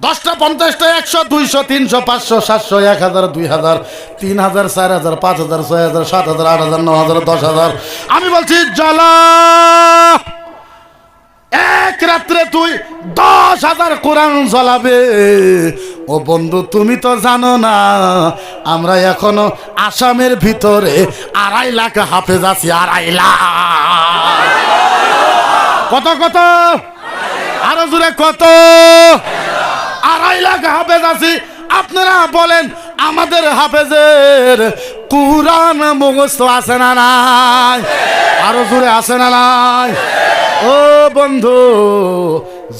10টা, 50টা, 100, 200, 300, 500, 700, 1000, 2000, 3000, 4000, 5000, 6000, 7000, 8000, 9000, 10000। আমি বলছি জ্বলা। এক রাত্রে তুই 10,000 কোরআন জ্বলাবে? ও বন্ধু, তুমি তো জানো না আমরা এখনো আসামের ভিতরে 2.5 লাখ হাফেজ আছি। 2.5 লাখ। কত? আরো জোরে কত? 2.5 লাখ হাফেজ আছি। আপনারা বলেন, আমাদের হাফেজের কোরআন মুখস্থ আছে না নাই? আরো জোরে আছে না নাই? ও বন্ধু,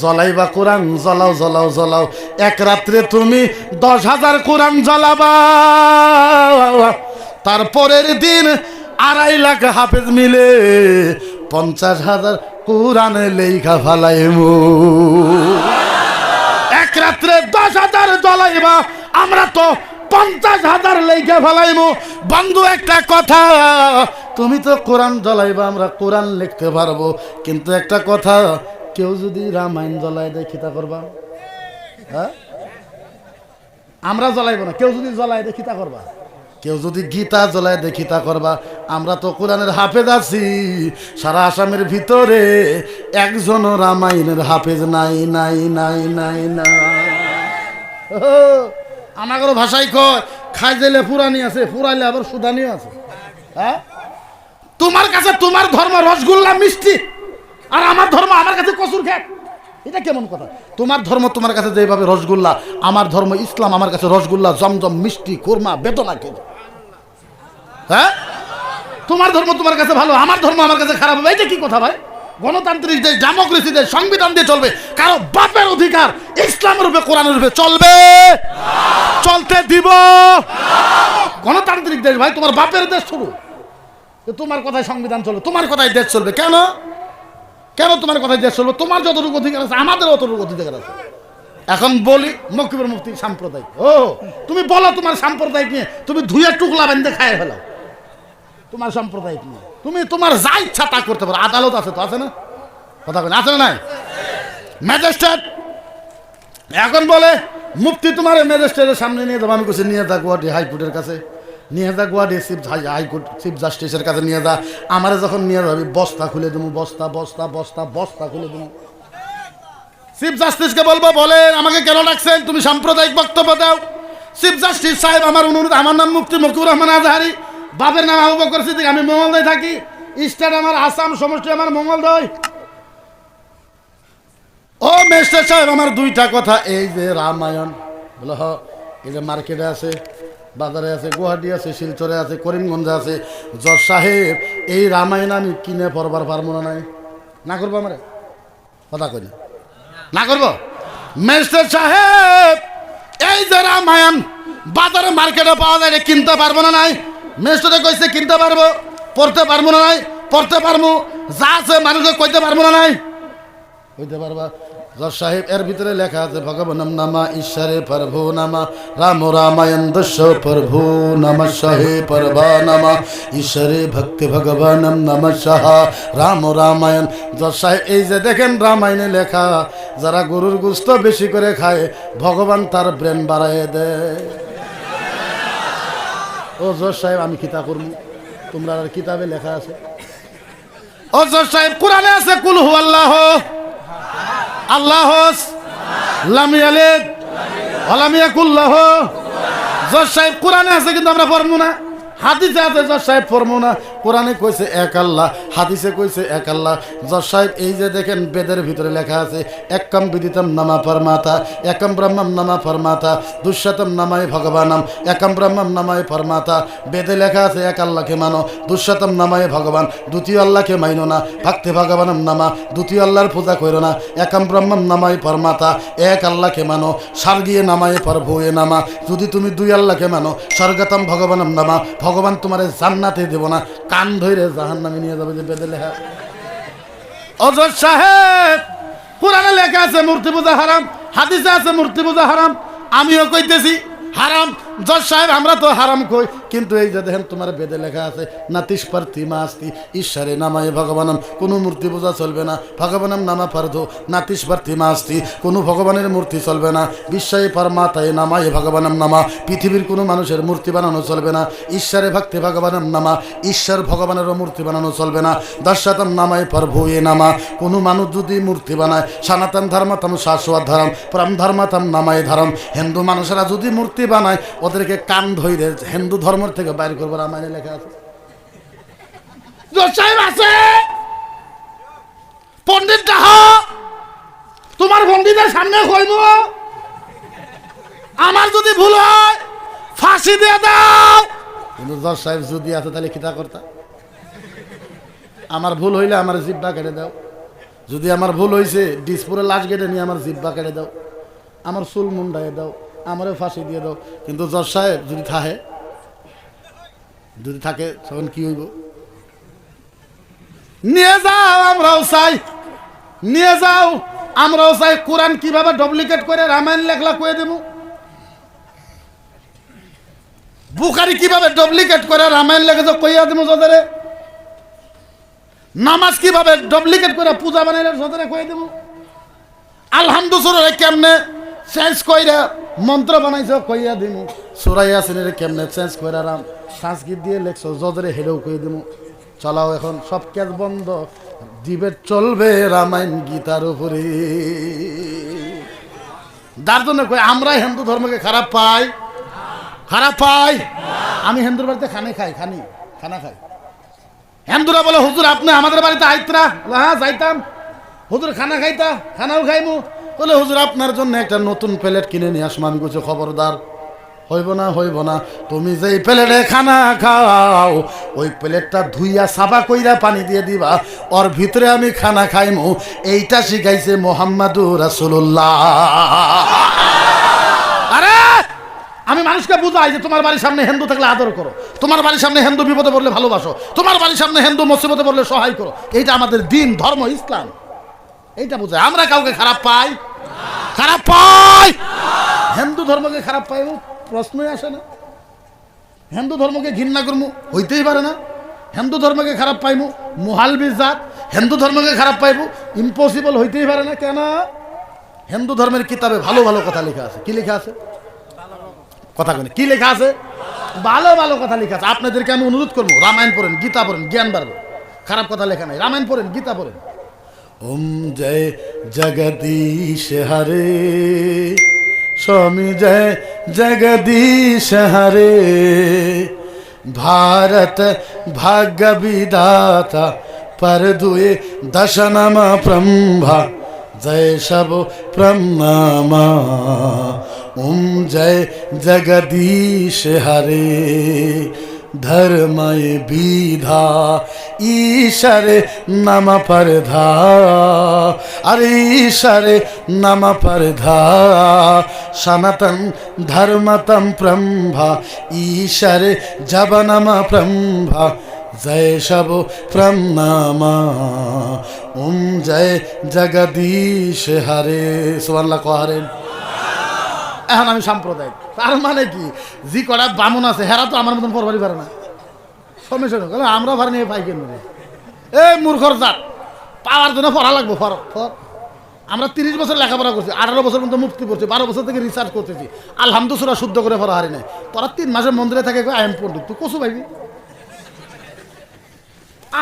জ্বলাইবা কোরআন, জ্বলাও জ্বলাও জ্বলাও। এক রাত্রে তুমি 10,000 কোরআন জ্বলাবা, তারপরের দিন 2.5 লাখ হাফেজ মিলে 50,000 কোরআন লেখা ফালাইমু। এক রাত্রে 10,000 জ্বলাইবা, আমরা তো 50,000 লেখা ফালাইমু। বন্ধু একটা কথা, তুমি তো কোরআন জ্বলাইবা, আমরা কোরআন লিখতে পারবো, কিন্তু একটা কথা, কেউ যদি রামায়ণ জ্বলায় দেয় খিতা করবা? হ্যাঁ, আমরা জ্বলাইব না, কেউ যদি জ্বলায় দেয় খিতা করবা? কেউ যদি গীতা জ্বলায় দেয় খিতা করবা? আমরা তো কোরআনের হাফেজ আছি, সারা আসামের ভিতরে একজনও রামায়ণের হাফেজ নাই নাই নাই নাই না। আমাদের ভাষায় কয়, খাই দিলে পুরানি আছে, পুরাইলে আবার সুদানি আছে। হ্যাঁ, তোমার কাছে তোমার ধর্ম রসগোল্লা মিষ্টি, আর আমার ধর্ম আমার কাছে কসুর খেত। এটা কেমন কথা? তোমার ধর্ম তোমার কাছে যেভাবে রসগোল্লা, আমার ধর্ম ইসলাম আমার কাছে রসগোল্লা, জমজম, মিষ্টি, কোরমা, বেদনা খেয়ে। হ্যাঁ, তোমার ধর্ম তোমার কাছে ভালো, আমার ধর্ম আমার কাছে খারাপ হবে। এইটা কি কথা ভাই? গণতান্ত্রিক দেশ, ডেমোক্রেসি দেশ, সংবিধান দিয়ে চলবে। কারো বাপের অধিকার ইসলামের রূপে, কোরআনের রূপে চলবে? চলতে দিব? গণতান্ত্রিক দেশ ভাই, তোমার বাপের দেশ শুরু, তোমার কথায় সংবিধান চলবে, তোমার কথায় দেশ চলবে। কেন তোমার কথায় দেশ চলবে? তোমার যতটুকু অধিকার আছে আমাদের অতটুকু অধিকার আছে। এখন বলি, মকিবুর মুফতি সাম্প্রদায়িক। ও, তুমি বলো তোমার সাম্প্রদায়িক নিয়ে, তুমি ধুয়ে টুকলা বেঁধে খায় ফেলাও তোমার সাম্প্রদায়িক নিয়ে। তুমি তোমার যা ইচ্ছা তা করতে পারো, আদালত আছে তো, আছে না? কথা বলেন, আছে না নাই? ম্যাজিস্ট্রেট এখন বলে, মুফতি তোমার ম্যাজিস্ট্রেটের সামনে নিয়ে যাবো। আমি বলছি নিয়ে যা গুয়াহাটি হাইকোর্টের কাছে, নিয়ে যা গুয়াহাটি হাইকোর্ট চিফ জাস্টিসের কাছে নিয়ে যা। আমারে যখন নিয়ে যাবি, বস্তা খুলে দেবো, বস্তা বস্তা বস্তা বস্তা খুলে দেবো। চিফ জাস্টিসকে বলবো, বলেন আমাকে কেন ডাকছেন? তুমি সাম্প্রদায়িক বক্তব্য দাও। চিফ জাস্টিস সাহেব, আমার অনুরোধ, আমার নাম মুফতি মকিবুর রহমান আজহারি, বাপের নাম আবু বকর সিদ্দিক, আমি মঙ্গলদয় থাকি, স্টেট আমার আসাম, সমষ্টি আমার মঙ্গলদয়। ও মেস্টার সাহেব, আমার দুইটা কথা। এই যে রামায়ণ বলো, এই যে মার্কেটে আছে, বাজারে আছে, গুয়াহাটি আছে, শিলচরে আছে, করিমগঞ্জে আছে। জজ সাহেব, এই রামায়ণ আমি কিনে পড়বার পারবো না? নাই না করবো? আমার কথা কই না করবো? মেস্টার সাহেব, এই যে রামায়ণ বাজারে মার্কেটে পাওয়া যায়, কিনতে পারবো না? নাই মেস্টারে কইছে কিনতে পারবো, পড়তে পারবো না? নাই পড়তে পারবো। যা আছে মানুষকে কইতে পারবো না? নাই কইতে পারবা। জজ সাহেব, এর ভিতরে লেখা আছে ভগবানম নামা ঈশ্বরে প্রভু নামা রাম রামায়ণ দশ প্রভু নম সহে পরবা নামা ঈশ্বরে ভক্তি ভগবানম নম সাহা রাম রামায়ণ। জজ সাহেব, এই যে দেখেন রামায়ণে লেখা, যারা গরুর গোশত বেশি করে খায় ভগবান তার ব্রেন বাড়ায় দেয়। ও জজ সাহেব, আমি কিতা করবো? তোমরা আর কিতাবে লেখা আছে। ও জজ সাহেব, কোরআনে আছে কুল হু আল্লাহ আল্লাহ লাম ইয়ালিদ ওয়া লাম ইয়াকুল লাহু। জজ সাহেব, কোরআনে আছে কিন্তু আমরা পড়বো না। হাদিসে আছে জজ সাহেব পড়বো না। কোরআনে কইছে এক আল্লাহ, হাদিসে কইছে এক আল্লাহ। জজ সাহেব, এই যে দেখেন বেদের ভিতরে লেখা আছে একম বিদিতম নামা পরমাতা একম ব্রহ্মম নামা পরমাতা দুঃশতম নামায় ভগবানম একম ব্রহ্মম নামায় পরমাতা। বেদে লেখা আছে এক আল্লাহকে মানো, দুঃশতম নামায় ভগবান, দ্বিতীয় আল্লাহকে মাইনো না, ভক্তি ভগবানম নামা, দ্বিতীয় আল্লাহর পূজা করো না, একম ব্রহ্মম নামায় পরমাতা, এক আল্লাহকে মানো, স্বর্গীয় নামায় প্রভুয়ে নামা। যদি তুমি দুই আল্লাহকে মানো, স্বর্গতম ভগবানম নামা, ভগবান তোমার জান্নাতে দেব না, কান ধরে জাহান্নামে নিয়ে যাবে। যে বেদে লেখা। অজর সাহেব, কোরআনে লেখা আছে মূর্তি পূজা হারাম, হাদিসে আছে মূর্তি পূজা হারাম, আমিও কইতেছি হারাম। জজ সাহেব, আমরা তো হারাম কই, কিন্তু এই যে দেখেন তোমার বেদে লেখা আছে নাতিস পার্থিমা আস্তি ঈশ্বরে নামায় ভগবানম, কোনো মূর্তি পূজা চলবে না, ভগবানম নামা পার্ধ নাতিস পার্থিমা আস্তি, কোনো ভগবানের মূর্তি চলবে না, বিশ্বায় পরমাতায় নামায় ভগবানম নামা, পৃথিবীর কোনো মানুষের মূর্তি বানানো চলবে না, ঈশ্বরে ভক্তি ভগবানম নামা, ঈশ্বর ভগবানেরও মূর্তি বানানো চলবে না, দশাতম নামায় প্রভুয়ে নামা। কোনো মানুষ যদি মূর্তি বানায়, সনাতন ধর্মতম শাশ্বত ধর্ম পরম ধর্মতম নামায় ধর্ম। হিন্দু মানুষেরা যদি মূর্তি বানায়, ওদেরকে কান ধইরে হিন্দু ধর্ম থেকে বাইর করবো, রামায়ণে লেখা আছে। আছে পণ্ডিত ডাহ, তোমার পণ্ডিতের সামনে কইব, আমার যদি ভুল হয় ফাঁসি দিয়ে দাও। কিন্তু জজ সাহেব যদি আছে তাহলে কিতা করতা? আমার ভুল হইলে আমার জিব্বা কেটে দাও। যদি আমার ভুল হয়েছে ডিসপুরে লাশ কেটে নিয়ে আমার জিব্বা কেটে দাও, আমার চুল মুন্ডায় দাও, আমারও ফাঁসি দিয়ে দাও। কিন্তু জজ সাহেব যদি থাকে তখন কি হইব? নিয়ে যাও, আমরাও চাই, নিয়ে যাও, আমরাও চাই। কোরআন কিভাবে ডুপ্লিকেট করে রামায়ণ লেখলা কয়ে দেব, বুখারি কিভাবে ডুপ্লিকেট করে রামায়ণ লেখেছ কইয়া দেবো জজরে, নামাজ কিভাবে ডুপ্লিকেট করে পূজা বানাইলে জজরে কয়ে দেবো, আলহামদুলিল্লাহ কেমনে চেঞ্জ কইরা মন্ত্র বানাইছ কইয়া দিমু, সূরা ইয়াসিনের কেমনে চেঞ্জ কইরা রাম সংস্কৃত দিয়ে লেখছো জজরে হেডেও কই দিমু। চলাও, এখন সব কাজ বন্ধ, ডিবেট চলবে রামায়ণ গীতার উপরে। যার জন্য কই আমরা হিন্দু ধর্মকে খারাপ পাই, খারাপ পাই। আমি হিন্দুর বাড়িতে খানা খাই। হিন্দুরা বলে হুজুর আপনি আমাদের বাড়িতে আইতরা, হ্যাঁ যাইতাম। হুজুর খানা খাইতা, খানাও খাইমু। বলে হুজুর আপনার জন্য একটা নতুন প্লেট কিনে নিয়ে আসবো। আমি কিছু খবরদার, হইব না, তুমি যেই প্লেটে খানা খাও ওই প্লেটটা ধুইয়া সাফা কইরা পানি দিয়ে দিবা, ওর ভিতরে আমি খানা খাইমু। এইটা শিখাইছে মোহাম্মদুর রাসূলুল্লাহ। আরে আমি মানুষকে বুঝাই যে তোমার বাড়ির সামনে হিন্দু থাকলে আদর করো, তোমার বাড়ির সামনে হিন্দু বিপদে পড়লে ভালোবাসো, তোমার বাড়ির সামনে হিন্দু মুসিবতে পড়লে সহায় করো। এইটা আমাদের দিন, ধর্ম, ইসলাম, এইটা বুঝায়। আমরা কাউকে খারাপ পাই? হিন্দু ধর্মকে খারাপ পাই প্রশ্নই আসে না। হিন্দু ধর্মকে ঘৃণা করবো, হইতেই পারে না। হিন্দু ধর্মকে খারাপ পাইবো মুহাল বিজাত, হিন্দু ধর্মকে খারাপ পাইবো ইম্পসিবল, হইতেই পারে না। কেন? হিন্দু ধর্মের কিতাবে ভালো ভালো কথা লেখা আছে। কি লেখা আছে? কথা বলে কি লেখা আছে? ভালো ভালো কথা লেখা আছে। আপনাদেরকে আমি অনুরোধ করবো, রামায়ণ পড়েন, গীতা পড়েন, জ্ঞান বাড়বে। খারাপ কথা লেখা নাই, রামায়ণ পড়েন, গীতা পড়েন। ওম জয় জগদীশ হরে, स्वामी जय जगदीश हरे, भारत भाग्य विदाता पर दुए दशनम ब्रह्मा जय सब प्रणामा जय जगदीश हरे धर्मय विधा ईशरे नम परधा अरे ईशरे नम परधा सनातन धर्मतम प्रंभा ईशरे जब नम प्रंभा जय सब प्रणामा जय जगदीश हरे सुबहानाल्लाह করেন। এখন আমি সাম্প্রদায়িক, তার মানে কি জি কটা বামুন আছে হেরা তো আমার মতন পড়বারই পারে না। সমস্যা নেই, আমরা পারি না পাই কেন এই মূর্খর জাত পাওয়ার জন্য পড়া লাগবো। আমরা 30 বছর লেখাপড়া করছি, 18 বছর পর্যন্ত মুফতি পড়ছি, 12 বছর থেকে রিসার্চ করতেছি, আলহামদুলিল্লাহ শুদ্ধ করে পড়া হারি নাই। তোরা 3 মাসের মন্দিরে থাকে আই এম পণ্ডিত, তুই কসু ভাইবি?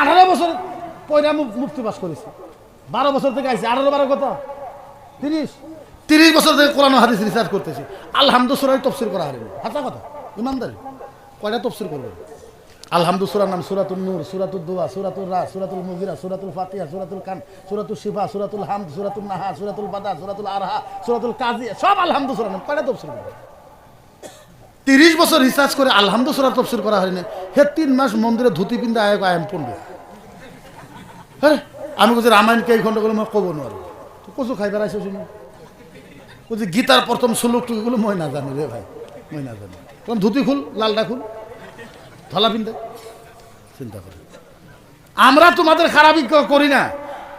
18 বছর পয়লা মুফতি পাস করেছি, 12 বছর থেকে আইছি, 18 12 কত 30 বছর থেকে কোরআন হাদিস রিসার্চ করতেছি, আলহামদুলিল্লাহ তফসির করা হারিনি। হাতা কথা ইমানদারি কয়টা তফসির করবে? আলহামদুলিল্লাহ নাম সূরাতুন নূর, সূরাতুদ দুআ, সূরাতুর রাস, সূরাতুল মুগিরা, সূরাতুল ফাতিহা, সূরাতুল কান, সূরাতুল শিফা, সূরাতুল হামদ, সূরাতুল নাহা, সূরাতুল বাদা, সূরাতুল আরহা, সূরাতুল কাজি, সব আলহামদুলিল্লাহ নাম কয়টা তফসির করবে? 30 বছর রিসার্চ করে আলহামদুলিল্লাহ তফসির করা হয়নি। হে 3 মাস মন্দিরে ধুতি পিন্ধে আয় আয়াম পড়বে। হ্যাঁ আমি বলছি রামায়ণকে এই খণ্ডগুলো মই কব নোৱাৰো, তুই কচু খাই বেড়াইছো শুনি বলছি গীতার প্রথম শ্লোকটুকুগুলো মই না জানি রে ভাই, মই না জানি। তখন ধুতি খুল, লালটা খুল, ধলা পিন্ধে চিন্তা করি। আমরা তোমাদের খারাপই করি না।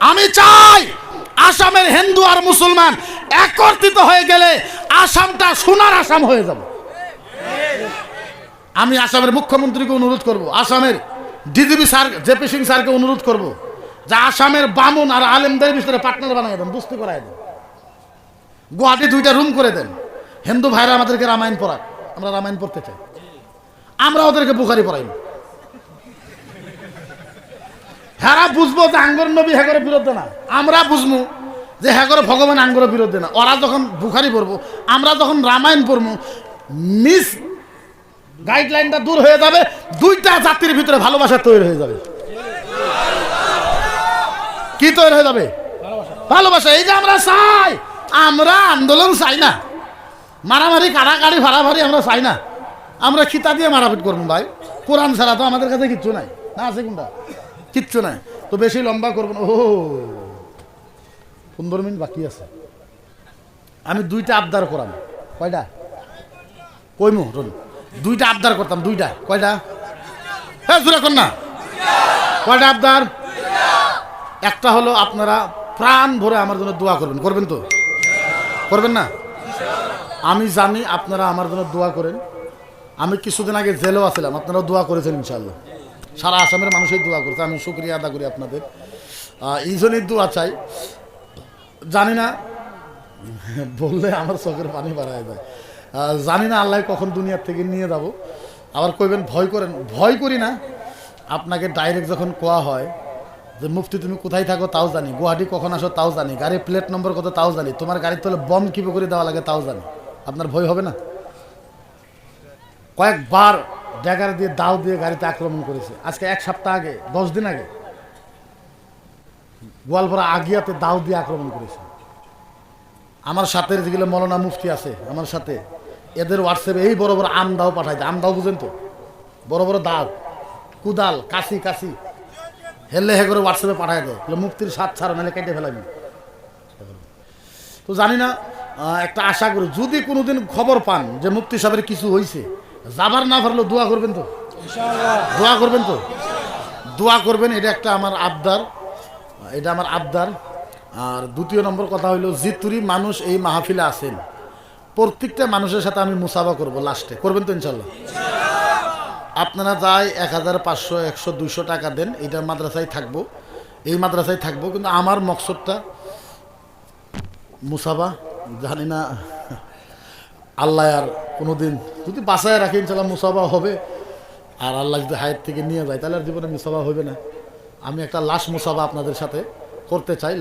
আমি চাই আসামের হিন্দু আর মুসলমান একত্রিত হয়ে গেলে আসামটা সোনার আসাম হয়ে যাবে। আমি আসামের মুখ্যমন্ত্রীকে অনুরোধ করব, আসামের ডিজিপি স্যার জেপি সিং স্যারকে অনুরোধ করব যে আসামের বামুন আর আলেমদের ভিতরে পার্টনার বানিয়ে দেন, বুঝতে করাই দেন, গুয়াহাটি 2টা রুম করে দেন। হিন্দু ভাইরা আমাদেরকে রামায়ণ পড়াক, আমরা রামায়ণ পড়তে চাই, আমরা ওদেরকে বুখারি পড়াই। হ্যাঁ বুঝবো যে আঙ্গর নবী হ্যাগরের বিরুদ্ধে না, আমরা বুঝবো যে হ্যাগর ভগবান আঙ্গরের বিরুদ্ধে না। ওরা যখন বুখারি পড়বো, আমরা যখন রামায়ণ পড়বো, মিস গাইডলাইনটা দূর হয়ে যাবে, 2টা জাতির ভিতরে ভালোবাসা তৈরি হয়ে যাবে। কি তৈরি হয়ে যাবে? ভালোবাসা। এই যে আমরা চাই, আমরা আন্দোলন চাই না, মারামারি কাড়াকাড়ি ভাড়াভাড়ি আমরা চাই না। আমরা খিতা দিয়ে মারাপিট করবো ভাই, কোরআন ছাড়া তো আমাদের কাছে কিচ্ছু নাই, না আছে কোনটা? কিচ্ছু নাই। তো বেশি লম্বা করবো না, ও 15 মিনিট বাকি আছে। আমি 2টা আবদার করাম। কয়টা কইমু? 2টা আবদার করতাম, 2টা। কয়টা? হ্যাঁ জোরে কর না। কয়টা আবদার? একটা হলো আপনারা প্রাণ ভরে আমার জন্য দোয়া করবেন, করবেন তো? করবেন না? আমি জানি আপনারা আমার জন্য দোয়া করেন। আমি কিছুদিন আগে জেলেও আসছিলাম, আপনারাও দোয়া করেছেন ইনশাআল্লাহ। সারা আসামের মানুষই দোয়া করছে, আমি শুকরিয়া আদা করি আপনাদের। এই জন্যই দোয়া চাই। জানি না বললে আমার চোখের পানি বাড়ায় যায়। জানি না আল্লাহ কখন দুনিয়ার থেকে নিয়ে যাব। আবার কইবেন ভয় করেন, ভয় করি না। আপনাকে ডাইরেক্ট যখন কোয়া হয় যে মুফতি তুমি কোথায় থাকো তাও জানি, গুয়াহাটি কখন আসো তাও জানি, গাড়ির প্লেট নম্বর কত তাও জানি, তোমার গাড়ির তলে বম কিভাবে করে দেওয়া লাগে তাও জানি, আপনার ভয় হবে না? কয়েকবার ড্যাগার দিয়ে দাও দিয়ে গাড়িতে আক্রমণ করেছে। আজকে 1 সপ্তাহ আগে, 10 দিন আগে গোয়ালপাড়া আগিয়াতে দাও দিয়ে আক্রমণ করেছে। আমার সাথে যেগুলো মৌলানা মুফতি আছে আমার সাথে, এদের হোয়াটসঅ্যাপে এই বড় বড় আম দাও পাঠাই দেয়। আম দাও বুঝেন তো? বড় বড় দাও, কুদাল, কাশি কাশি হেললে হে করে হোয়াটসঅ্যাপে পাঠাই দেয়, মুফতির স্বাদ ছাড়া নাহলে কেটে ফেলাবি। তো জানি না, একটা আশা করি যদি কোনোদিন খবর পান যে মুফতি সাহেবের কিছু হয়েছে, যাবার না পারলেও দোয়া করবেন তো? দোয়া করবেন তো? দোয়া করবেন, এটা একটা আমার আবদার, এটা আমার আবদার। আর 2য় নম্বর কথা হইল, জিতুরি মানুষ এই মাহফিলে আছেন, প্রত্যেকটা মানুষের সাথে আমি মুসাফা করব লাস্টে, করবেন তো ইনশাল্লাহ? আপনারা যাই 1500, 100, 200 টাকা দেন, এইটার মাদ্রাসায় থাকবো, এই মাদ্রাসায় থাকবো, কিন্তু আমার মকসদটা মুসাফা। জানি না আল্লাহ আর কোনোদিন যদি বাসায় রাখি ইনশাল্লাহ মুসাফা হবে, আর আল্লাহ যদি হায়াত থেকে নিয়ে যায় তাহলে আর জীবনে মুসাফা হবে না। আমি একটা লাশ মুসাফা আপনাদের সাথে করতে চাই,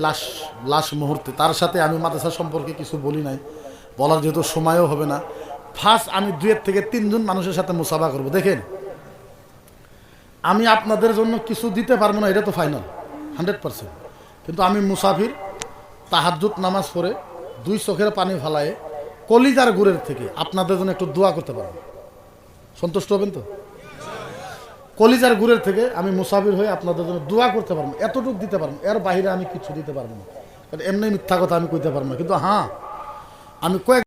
লাশ মুহূর্তে। তার সাথে আমি মাদ্রাসা সম্পর্কে কিছু বলি নাই, বলার যেহেতু সময়ও হবে না। ফার্স্ট আমি 2 থেকে 3 জন মানুষের সাথে মুসাফা করব। দেখেন, আমি আপনাদের জন্য কিছু দিতে পারবো না, এটা তো ফাইনাল 100%, কিন্তু আমি মুসাফির, তাহাজ্জুদ নামাজ পড়ে 2 চোখের পানি ফালায়ে কলিজার গুড়ের থেকে আপনাদের জন্য একটু দোয়া করতে পারবো, সন্তুষ্ট হবেন তো? কলিজার গুড়ের থেকে আমি মুসাফির হয়ে আপনাদের জন্য দোয়া করতে পারবো, এতটুকু দিতে পারবো, এর বাইরে আমি কিছু দিতে পারবো না। এমনি মিথ্যা কথা আমি কইতে পারবো না, কিন্তু হ্যাঁ আমি কয়েক